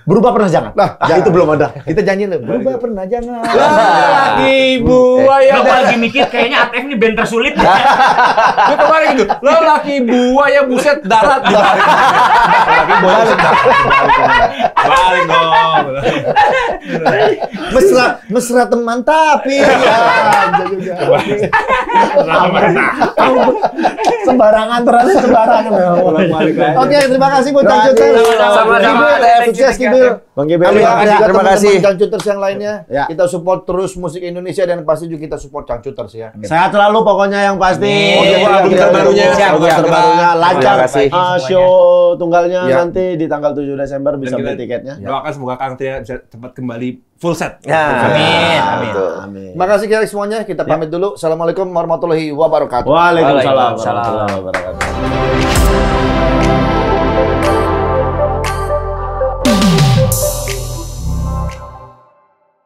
Berubah pernah jangan. jangan. Itu belum ada. Kita janjiin loh, berubah pernah jangan. Laki buaya. Gue lagi mikir kayaknya ATF ini band tersulit. Gue kemarin gitu. Lo laki buaya buset darat. Laki buaya buset darat. Balik dong. Mesra teman tapi Sembarangan terus sembarangan. Balik lagi. Oke, terima kasih buat Changcuter. Sama-sama, ATF. Sukses Kibil. Bang Gebel. Kami Terima kasih, juga terima teman-teman kasih. Changcuters yang lainnya. Ya. Kita support terus musik Indonesia dan pasti juga kita support Changcuters ya. Sehat selalu pokoknya yang pasti. Amin. Album terbarunya. Album Siap. terbarunya lancar. Terima kasih. Show tunggalnya Ya. nanti di tanggal 7 Desember bisa Dan beli kita tiketnya. doakan semoga Kang Tria bisa cepat kembali full set. Ya. Amin. Betul. Amin. Terima kasih kalian semuanya. Kita pamit dulu. Assalamualaikum warahmatullahi wabarakatuh. Waalaikumsalam Waalaikumsalam. warahmatullahi wabarakatuh.